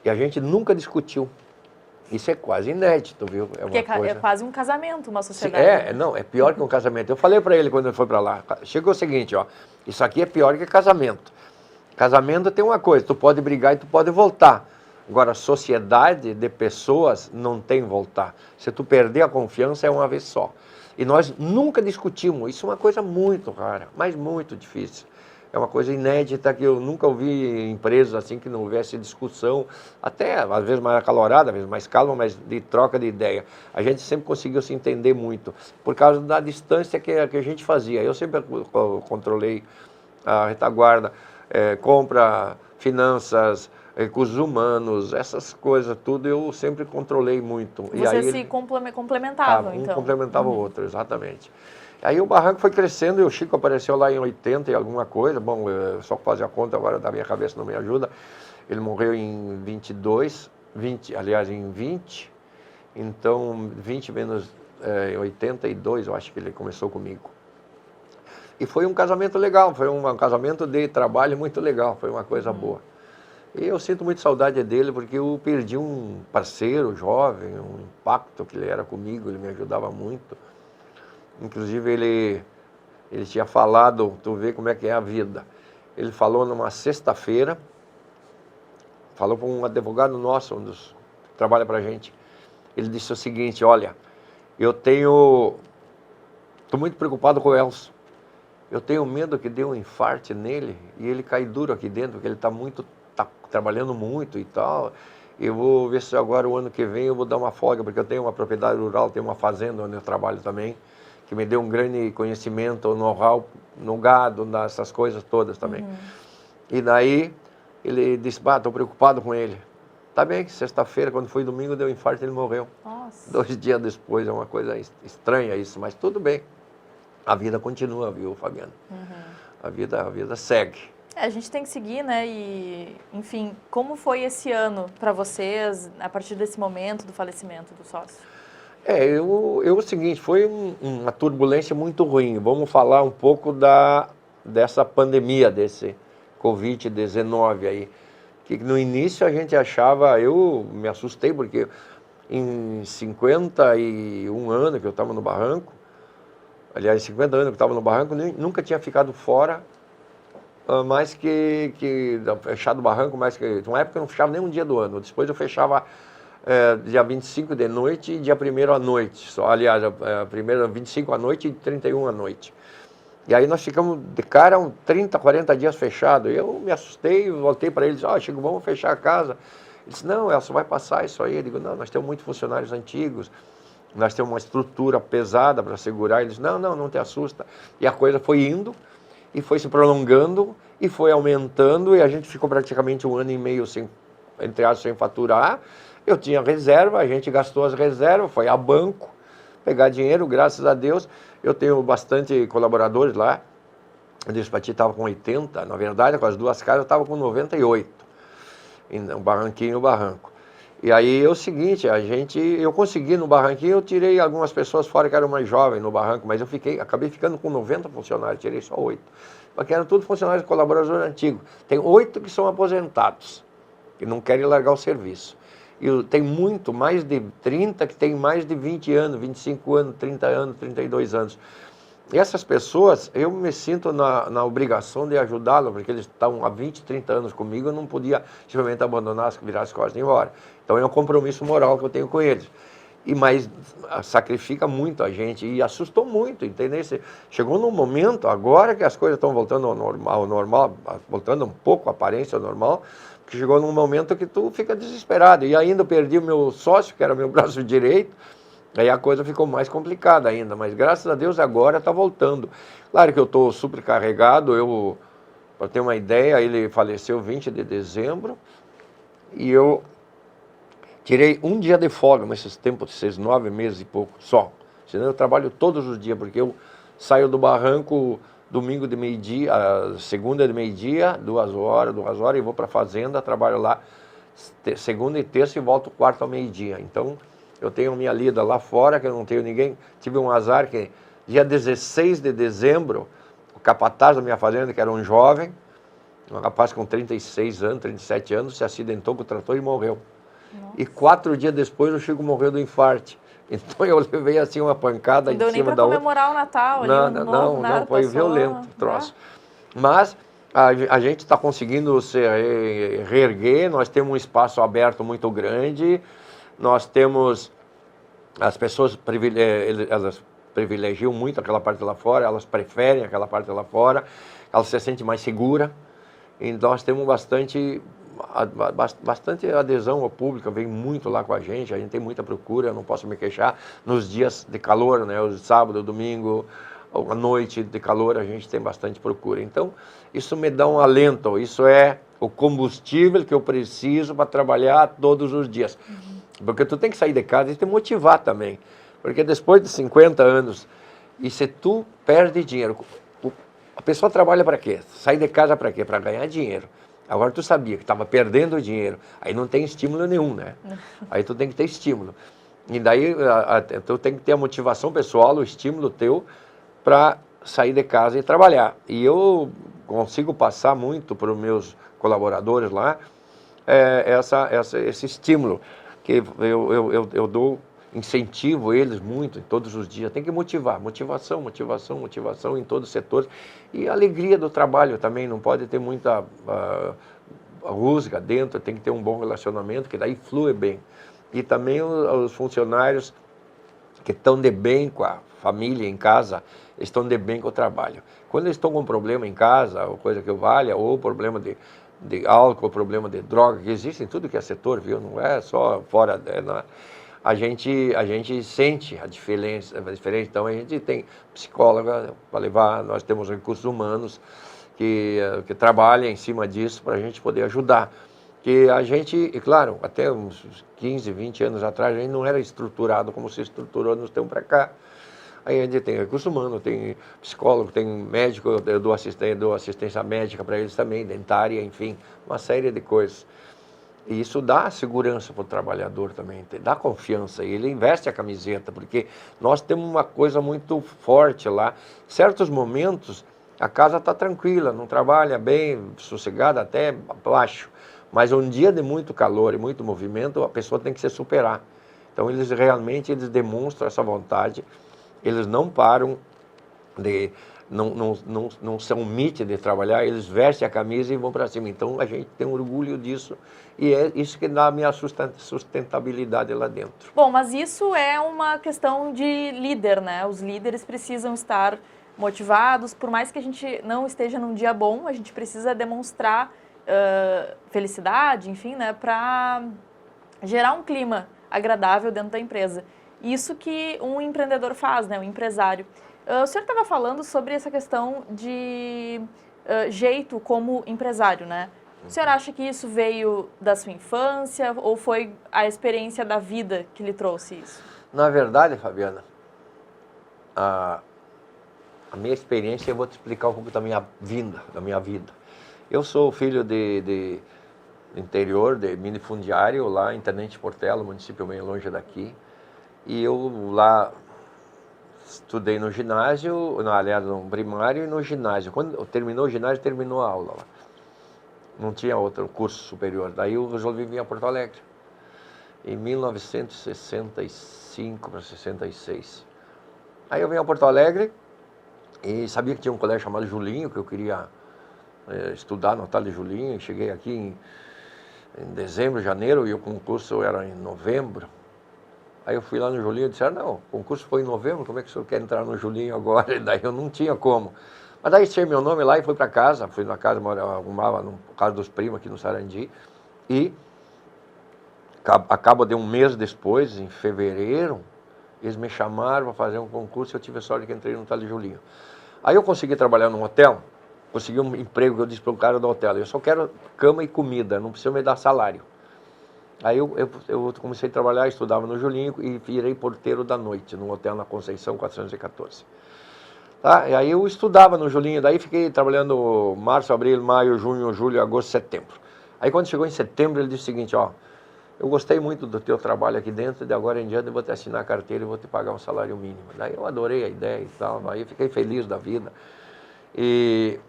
e a gente nunca discutiu. Isso é quase inédito, viu? Porque é quase um casamento, uma sociedade. Não, é pior que um casamento. Eu falei para ele quando ele foi para lá, chegou o seguinte, ó, isso aqui é pior que casamento. Casamento tem uma coisa, tu pode brigar e tu pode voltar. Agora, sociedade de pessoas não tem voltar. Se tu perder a confiança, é uma vez só. E nós nunca discutimos. Isso é uma coisa muito rara, mas muito difícil. É uma coisa inédita que eu nunca ouvi em empresas assim que não houvesse discussão, até às vezes mais acalorada, às vezes mais calma, mas de troca de ideia. A gente sempre conseguiu se entender muito, por causa da distância que a gente fazia. Eu sempre controlei a retaguarda, compra, finanças, recursos humanos, essas coisas tudo eu sempre controlei muito. Vocês se complementavam, então? Um complementava o outro, exatamente. Aí o Barranco foi crescendo e o Chico apareceu lá em 80 e alguma coisa, bom, só fazer a conta agora da minha cabeça não me ajuda. Ele morreu em 20, então 20 menos 82, eu acho que ele começou comigo. E foi um casamento legal, foi um casamento de trabalho muito legal, foi uma coisa boa. E eu sinto muito saudade dele porque eu perdi um parceiro jovem, um impacto que ele era comigo, ele me ajudava muito. Inclusive ele tinha falado, tu vê como é que é a vida. Ele falou numa sexta-feira, falou para um advogado nosso, um dos que trabalha para a gente. Ele disse o seguinte, olha, estou muito preocupado com o Elcio. Eu tenho medo que dê um infarte nele e ele cai duro aqui dentro, porque ele está muito está trabalhando muito e tal. Eu vou ver se agora, o ano que vem, eu vou dar uma folga, porque eu tenho uma propriedade rural, tenho uma fazenda onde eu trabalho também, que me deu um grande conhecimento, know-how no gado, nessas coisas todas também. E daí ele disse, estou preocupado com ele. Tá bem que sexta-feira, quando foi domingo, deu um infarto e ele morreu. Nossa. 2 dias depois, é uma coisa estranha isso, mas tudo bem. A vida continua, viu, Fabiana? A vida segue. A gente tem que seguir, né? E, enfim, como foi esse ano para vocês, a partir desse momento do falecimento do sócio? O seguinte, foi uma turbulência muito ruim. Vamos falar um pouco dessa pandemia, desse Covid-19 aí. Que no início a gente achava, eu me assustei, porque em 51 anos que eu estava no barranco, aliás, 50 anos que eu estava no barranco, nunca tinha ficado fora, mais que fechado o barranco, mais que... Uma época eu não fechava nem um dia do ano, depois eu fechava dia 25 de noite e dia 1º à noite, só, aliás, primeiro 25 à noite e 31 à noite. E aí nós ficamos de cara 30, 40 dias fechados. Eu me assustei, voltei para ele e disse, Chico, vamos fechar a casa. Ele disse, não, Elcio, vai passar isso aí. Eu digo, não, nós temos muitos funcionários antigos, nós temos uma estrutura pesada para segurar. Ele disse, não te assusta. E a coisa foi indo, e foi se prolongando, e foi aumentando, e a gente ficou praticamente 1 ano e meio sem, entre aspas, sem faturar. Eu tinha reserva, a gente gastou as reservas, foi a banco, pegar dinheiro, graças a Deus. Eu tenho bastante colaboradores lá. Eu disse para ti, estava com 80. Na verdade, com as 2 casas, eu estava com 98. O barranquinho e o barranco. E aí é o seguinte, eu consegui no barranquinho, eu tirei algumas pessoas fora que eram mais jovens no barranco, mas eu acabei ficando com 90 funcionários, tirei só 8. Porque eram todos funcionários colaboradores antigos. Tem 8 que são aposentados, que não querem largar o serviço. E tem mais de 30 que tem mais de 20 anos, 25 anos, 30 anos, 32 anos. E essas pessoas, eu me sinto na obrigação de ajudá-las, porque eles estão há 20, 30 anos comigo, eu não podia simplesmente abandonar, virar as costas e ir embora. Então é um compromisso moral que eu tenho com eles. Mas sacrifica muito a gente e assustou muito, entendeu? Chegou num momento, agora que as coisas estão voltando ao normal, voltando um pouco a aparência ao normal, que chegou num momento que tu fica desesperado. E ainda eu perdi o meu sócio, que era meu braço direito, aí a coisa ficou mais complicada ainda. Mas graças a Deus agora está voltando. Claro que eu estou supercarregado, para ter uma ideia, ele faleceu 20 de dezembro e eu tirei um dia de folga nesses tempos, esses 9 meses e pouco só. Senão eu trabalho todos os dias, porque eu saio do barranco domingo de meio-dia, segunda de meio-dia, 2 horas, e vou para a fazenda, trabalho lá segunda e terça e volto quarta ao meio-dia. Então, eu tenho minha lida lá fora, que eu não tenho ninguém. Tive um azar que, dia 16 de dezembro, o capataz da minha fazenda, que era um jovem, um rapaz com 36 anos, 37 anos, se acidentou com o trator e morreu. Nossa. E 4 dias depois, o Chico morreu do infarto. Então eu levei assim uma pancada em cima da outra. Não deu nem para comemorar o Natal ali, não, foi violento o troço. Mas a gente está conseguindo se reerguer, nós temos um espaço aberto muito grande, nós temos, as pessoas elas privilegiam muito aquela parte lá fora, elas preferem aquela parte lá fora, elas se sentem mais seguras, e nós temos bastante adesão ao público, vem muito lá com a gente tem muita procura, eu não posso me queixar. Nos dias de calor, né, os sábado, domingo, à noite de calor, a gente tem bastante procura. Então, isso me dá um alento, isso é o combustível que eu preciso para trabalhar todos os dias. Porque tu tem que sair de casa e te motivar também. Porque depois de 50 anos, e se tu perde dinheiro, a pessoa trabalha para quê? Sai de casa para quê? Para ganhar dinheiro. Agora tu sabia que estava perdendo dinheiro, aí não tem estímulo nenhum, né? Aí tu tem que ter estímulo. E daí tu tem que ter a motivação pessoal, o estímulo teu para sair de casa e trabalhar. E eu consigo passar muito para os meus colaboradores lá esse estímulo, que eu dou, incentivo eles muito, todos os dias. Tem que motivar, motivação em todos os setores. E a alegria do trabalho também, não pode ter muita rusga dentro, tem que ter um bom relacionamento, que daí flui bem. E também os funcionários que estão de bem com a família em casa, estão de bem com o trabalho. Quando eles estão com um problema em casa, ou coisa que valha, ou problema de álcool, problema de droga, que existe em tudo que é setor, viu? Não é só fora. A gente sente a diferença, então a gente tem psicóloga para levar, nós temos recursos humanos que trabalham em cima disso para a gente poder ajudar. Que a gente, e claro, até uns 15, 20 anos atrás, a gente não era estruturado como se estruturou nos tempos para cá. Aí a gente tem recurso humano, tem psicólogo, tem médico, eu dou assistência médica para eles também, dentária, enfim, uma série de coisas. E isso dá segurança para o trabalhador também, dá confiança, e ele investe a camiseta, porque nós temos uma coisa muito forte lá. Certos momentos, a casa está tranquila, não trabalha bem, sossegada até baixo, mas um dia de muito calor e muito movimento, a pessoa tem que se superar. Então eles demonstram essa vontade, eles não param não se omitem de trabalhar, eles vestem a camisa e vão para cima. Então a gente tem orgulho disso e é isso que dá a minha sustentabilidade lá dentro. Bom, mas isso é uma questão de líder, né? Os líderes precisam estar motivados, por mais que a gente não esteja num dia bom, a gente precisa demonstrar felicidade, enfim, né? Para gerar um clima agradável dentro da empresa. Isso que um empreendedor faz, né? Um empresário. O senhor estava falando sobre essa questão de jeito como empresário, né? O senhor acha que isso veio da sua infância ou foi a experiência da vida que lhe trouxe isso? Na verdade, Fabiana, a minha experiência, eu vou te explicar um pouco da minha vida. Eu sou filho de interior, de minifundiário, lá em Tenente Portela, município bem longe daqui. E eu lá estudei no ginásio, aliás, no primário e no ginásio. Quando terminou o ginásio, terminou a aula lá. Não tinha outro curso superior. Daí eu resolvi vir a Porto Alegre, em 1965 para 66. Aí eu vim a Porto Alegre e sabia que tinha um colégio chamado Julinho, que eu queria estudar no Otávio de Julinho. Cheguei aqui em dezembro, janeiro, e o concurso era em novembro. Aí eu fui lá no Julinho e disseram, não, o concurso foi em novembro, como é que o senhor quer entrar no Julinho agora? E daí eu não tinha como. Mas daí tirei meu nome lá e fui para casa, fui na casa, arrumava no casa dos primos aqui no Sarandi, e acaba de um mês depois, em fevereiro, eles me chamaram para fazer um concurso e eu tive a sorte que entrei no Hotel de Julinho. Aí eu consegui trabalhar num hotel, consegui um emprego que eu disse para o cara do hotel, eu só quero cama e comida, não precisa me dar salário. Aí eu comecei a trabalhar, estudava no Julinho e virei porteiro da noite, num hotel na Conceição 414. Tá? E aí eu estudava no Julinho, daí fiquei trabalhando março, abril, maio, junho, julho, agosto, setembro. Aí quando chegou em setembro ele disse o seguinte, ó, eu gostei muito do teu trabalho aqui dentro, de agora em diante eu vou te assinar a carteira e vou te pagar um salário mínimo. Daí eu adorei a ideia e tal, aí fiquei feliz da vida. E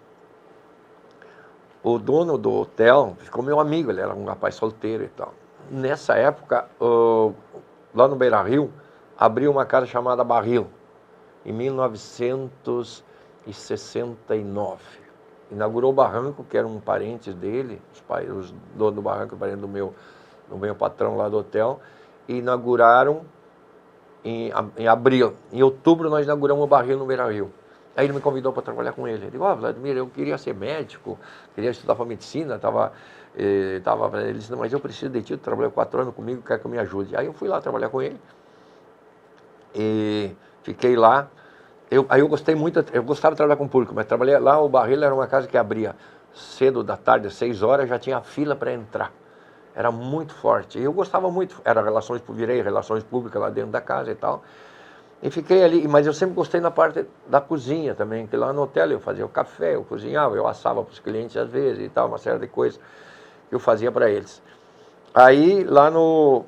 o dono do hotel ficou meu amigo, ele era um rapaz solteiro e tal. Nessa época, lá no Beira Rio, abriu uma casa chamada Barril, em 1969. Inaugurou o Barranco, que era um parente dele, os donos do Barranco, parente do meu patrão lá do hotel, e inauguraram em abril. Em outubro nós inauguramos o Barril no Beira Rio. Aí ele me convidou para trabalhar com ele. Ele disse, Vladimir, eu queria ser médico, queria estudar para medicina, ele disse, mas eu preciso de ti, tu trabalhou 4 anos comigo, quer que eu me ajude. Aí eu fui lá trabalhar com ele e fiquei lá. Aí eu gostei muito, eu gostava de trabalhar com o público, mas trabalhei lá, o Barril era uma casa que abria cedo da tarde, às 6 horas, já tinha fila para entrar. Era muito forte. E eu gostava muito, virei relações públicas lá dentro da casa e tal. E fiquei ali, mas eu sempre gostei na parte da cozinha também, que lá no hotel eu fazia o café, eu cozinhava, eu assava para os clientes às vezes e tal, uma série de coisas que eu fazia para eles. Aí lá no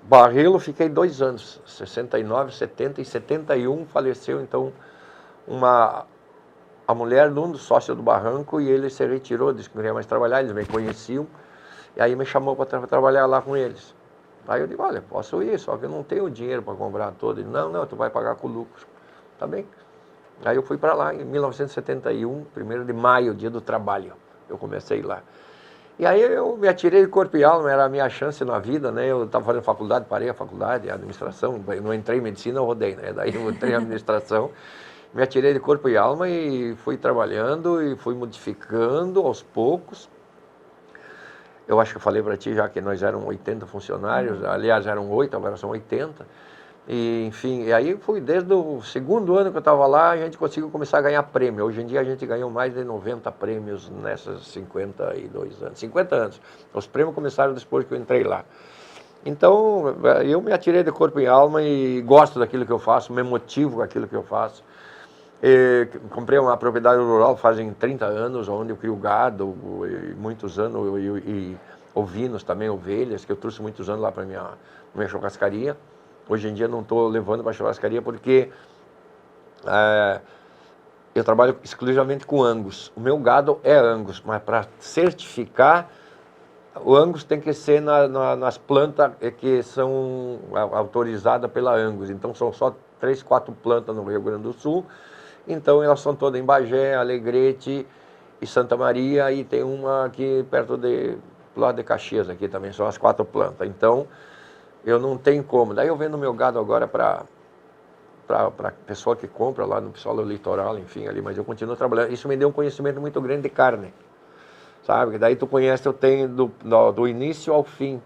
Barrilo fiquei 2 anos, 69, 70 e 71 faleceu então a mulher de um dos sócios do Barranco e ele se retirou, disse que não queria mais trabalhar, eles me conheciam, e aí me chamou para trabalhar lá com eles. Aí eu digo, olha, posso ir, só que eu não tenho dinheiro para comprar todo. Ele, não, tu vai pagar com lucro. Tá bem. Aí eu fui para lá em 1971, 1º de maio, dia do trabalho. Eu comecei lá. E aí eu me atirei de corpo e alma, era a minha chance na vida, né? Eu estava fazendo faculdade, parei a faculdade, a administração, eu não entrei em medicina, eu rodei, né? Daí eu entrei em administração, me atirei de corpo e alma e fui trabalhando e fui modificando aos poucos. Eu acho que eu falei para ti já que nós éramos 80 funcionários, aliás, eram 8, agora são 80. E, enfim, e aí foi desde o segundo ano que eu estava lá, a gente conseguiu começar a ganhar prêmio. Hoje em dia a gente ganhou mais de 90 prêmios nessas 52 anos, 50 anos. Os prêmios começaram depois que eu entrei lá. Então, eu me atirei de corpo e alma e gosto daquilo que eu faço, me motivo com aquilo que eu faço. Comprei uma propriedade rural fazem 30 anos, onde eu crio gado, e muitos anos, e ovinos também, ovelhas, que eu trouxe muitos anos lá para minha churrascaria. Hoje em dia não estou levando para a churrascaria porque eu trabalho exclusivamente com Angus. O meu gado é Angus, mas para certificar, o Angus tem que ser nas plantas que são autorizadas pela Angus. Então são só 3, 4 plantas no Rio Grande do Sul. Então elas são todas em Bagé, Alegrete e Santa Maria, e tem uma aqui perto do lado de Caxias aqui também, são as 4 plantas. Então eu não tenho como. Daí eu vendo meu gado agora para pessoa que compra lá no pessoal do litoral, enfim, ali, mas eu continuo trabalhando. Isso me deu um conhecimento muito grande de carne, sabe? Que daí tu conhece, eu tenho do início ao fim,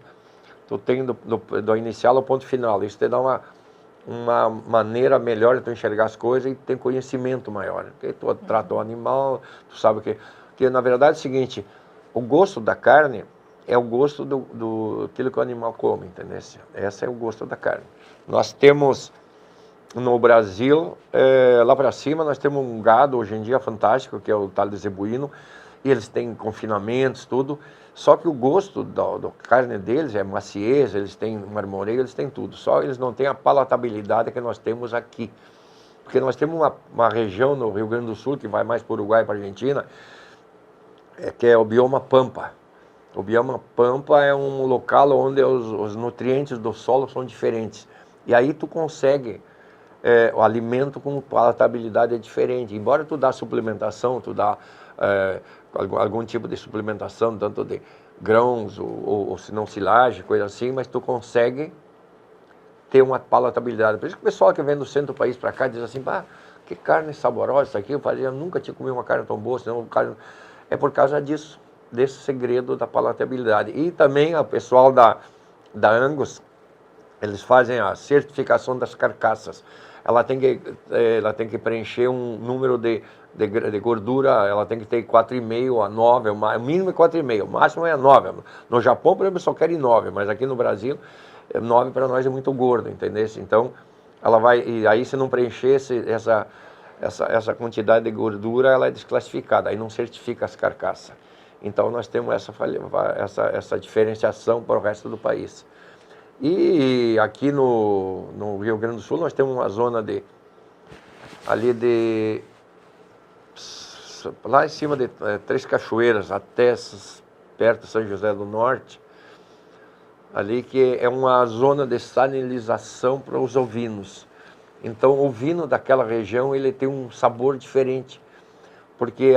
tu tem do inicial ao ponto final. Isso te dá uma maneira melhor de tu enxergar as coisas e tem conhecimento maior. Porque tu trata o animal, tu sabe que na verdade é o seguinte, o gosto da carne é o gosto aquilo que o animal come, entendeu? Esse é o gosto da carne. Nós temos no Brasil, lá para cima, nós temos um gado hoje em dia fantástico, que é o tal de zebuíno, e eles têm confinamentos, tudo, só que o gosto da carne deles é maciez, eles têm marmoreio, eles têm tudo, só eles não têm a palatabilidade que nós temos aqui. Porque nós temos uma região no Rio Grande do Sul, que vai mais para o Uruguai e para a Argentina, que é o bioma Pampa. O bioma Pampa é um local onde os nutrientes do solo são diferentes. E aí tu consegue, o alimento com palatabilidade é diferente. Embora tu dá suplementação, tu dá algum tipo de suplementação, tanto de grãos ou se não silagem, coisa assim, mas tu consegue ter uma palatabilidade. Por isso que o pessoal que vem do centro do país para cá diz assim, bah, que carne saborosa isso aqui. Eu nunca tinha comido uma carne tão boa, senão carne... É por causa disso, desse segredo da palatabilidade. E também o pessoal da Angus, eles fazem a certificação das carcaças. Ela tem que preencher um número de gordura, ela tem que ter 4,5 a 9, o mínimo é 4,5, o máximo é 9. No Japão, por exemplo, só querem 9, mas aqui no Brasil, 9 para nós é muito gordo, entendeu? Então, ela vai, e aí se não preencher essa quantidade de gordura, ela é desclassificada, aí não certifica as carcaças. Então nós temos essa diferenciação para o resto do país. E aqui no Rio Grande do Sul nós temos uma zona lá em cima de Três Cachoeiras, até perto de São José do Norte, ali que é uma zona de sanilização para os ovinos. Então o ovino daquela região ele tem um sabor diferente, porque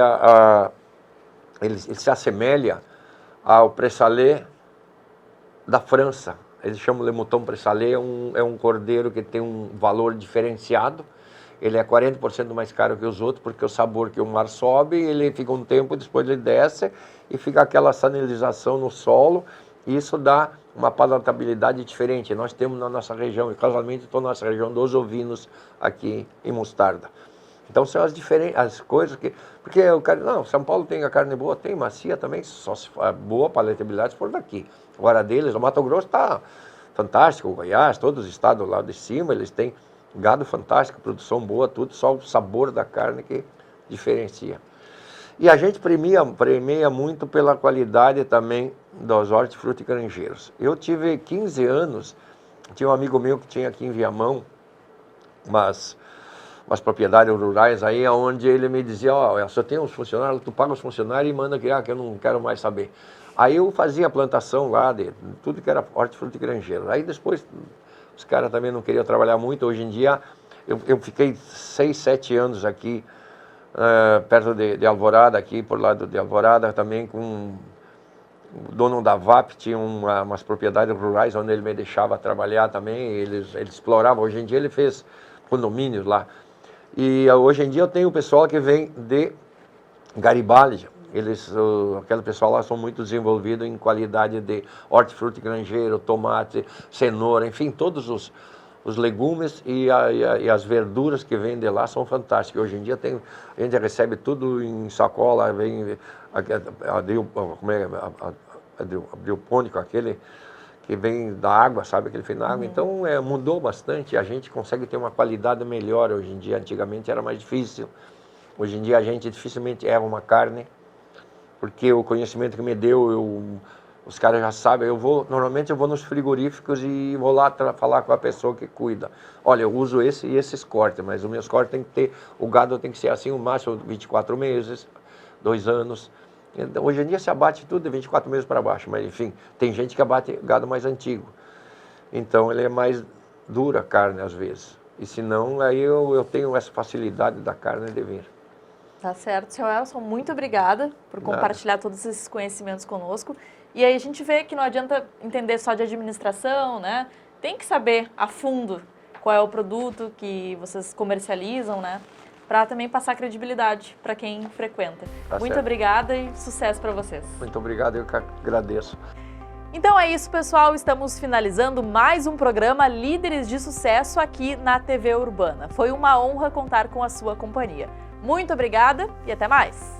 ele se assemelha ao pressalé da França. Eles chamam de mouton pressalé, é um cordeiro que tem um valor diferenciado. Ele é 40% mais caro que os outros, porque o sabor que o mar sobe, ele fica um tempo, depois ele desce e fica aquela sanilização no solo, e isso dá uma palatabilidade diferente. Nós temos na nossa região, e casualmente estou na nossa região dos ovinos aqui em Mostarda. Então são as coisas que... Porque o cara, não, São Paulo tem a carne boa, tem macia também, só se for boa palatabilidade se for daqui. Agora deles, o Mato Grosso está fantástico, o Goiás, todos os estados lá de cima, eles têm gado fantástico, produção boa, tudo, só o sabor da carne que diferencia. E a gente premia muito pela qualidade também dos hortifruti e granjeiros. Eu tive 15 anos, tinha um amigo meu que tinha aqui em Viamão, umas propriedades rurais aí, onde ele me dizia, ó, só tem uns funcionários, tu paga os funcionários e manda criar, que eu não quero mais saber. Aí eu fazia a plantação lá de tudo que era hortifruti e granjeiro. Aí depois os caras também não queriam trabalhar muito. Hoje em dia eu fiquei 6, 7 anos aqui, perto de Alvorada, aqui por lado de Alvorada, também com o dono da VAP, tinha umas propriedades rurais onde ele me deixava trabalhar também, ele explorava. Hoje em dia ele fez condomínios lá. E hoje em dia eu tenho o pessoal que vem de Garibaldi, Aquele pessoal lá são muito desenvolvido em qualidade de hortifruti grangeiro, tomate, cenoura, enfim, todos os legumes e as verduras que vêm de lá são fantásticas. Hoje em dia a gente recebe tudo em sacola, vem hidropônico, aquele que vem da água, sabe, aquele feito na água. Então mudou bastante, a gente consegue ter uma qualidade melhor hoje em dia. Antigamente era mais difícil. Hoje em dia a gente dificilmente erra uma carne, porque o conhecimento que me deu, os caras já sabem. Normalmente eu vou nos frigoríficos e vou lá falar com a pessoa que cuida. Olha, eu uso esse e esses cortes, mas os meus cortes tem que ter, o gado tem que ser assim, o máximo 24 meses, 2 anos. Então, hoje em dia se abate tudo de 24 meses para baixo, mas enfim, tem gente que abate gado mais antigo. Então ele é mais dura a carne às vezes. E se não, aí eu tenho essa facilidade da carne de vir. Tá certo, seu Elson, muito obrigada por compartilhar todos esses conhecimentos conosco. E aí a gente vê que não adianta entender só de administração, né? Tem que saber a fundo qual é o produto que vocês comercializam, né? Para também passar credibilidade para quem frequenta. Tá Muito certo. obrigada e sucesso para vocês. Muito obrigado, eu que agradeço. Então é isso, pessoal. Estamos finalizando mais um programa Líderes de Sucesso aqui na TV Urbana. Foi uma honra contar com a sua companhia. Muito obrigada e até mais!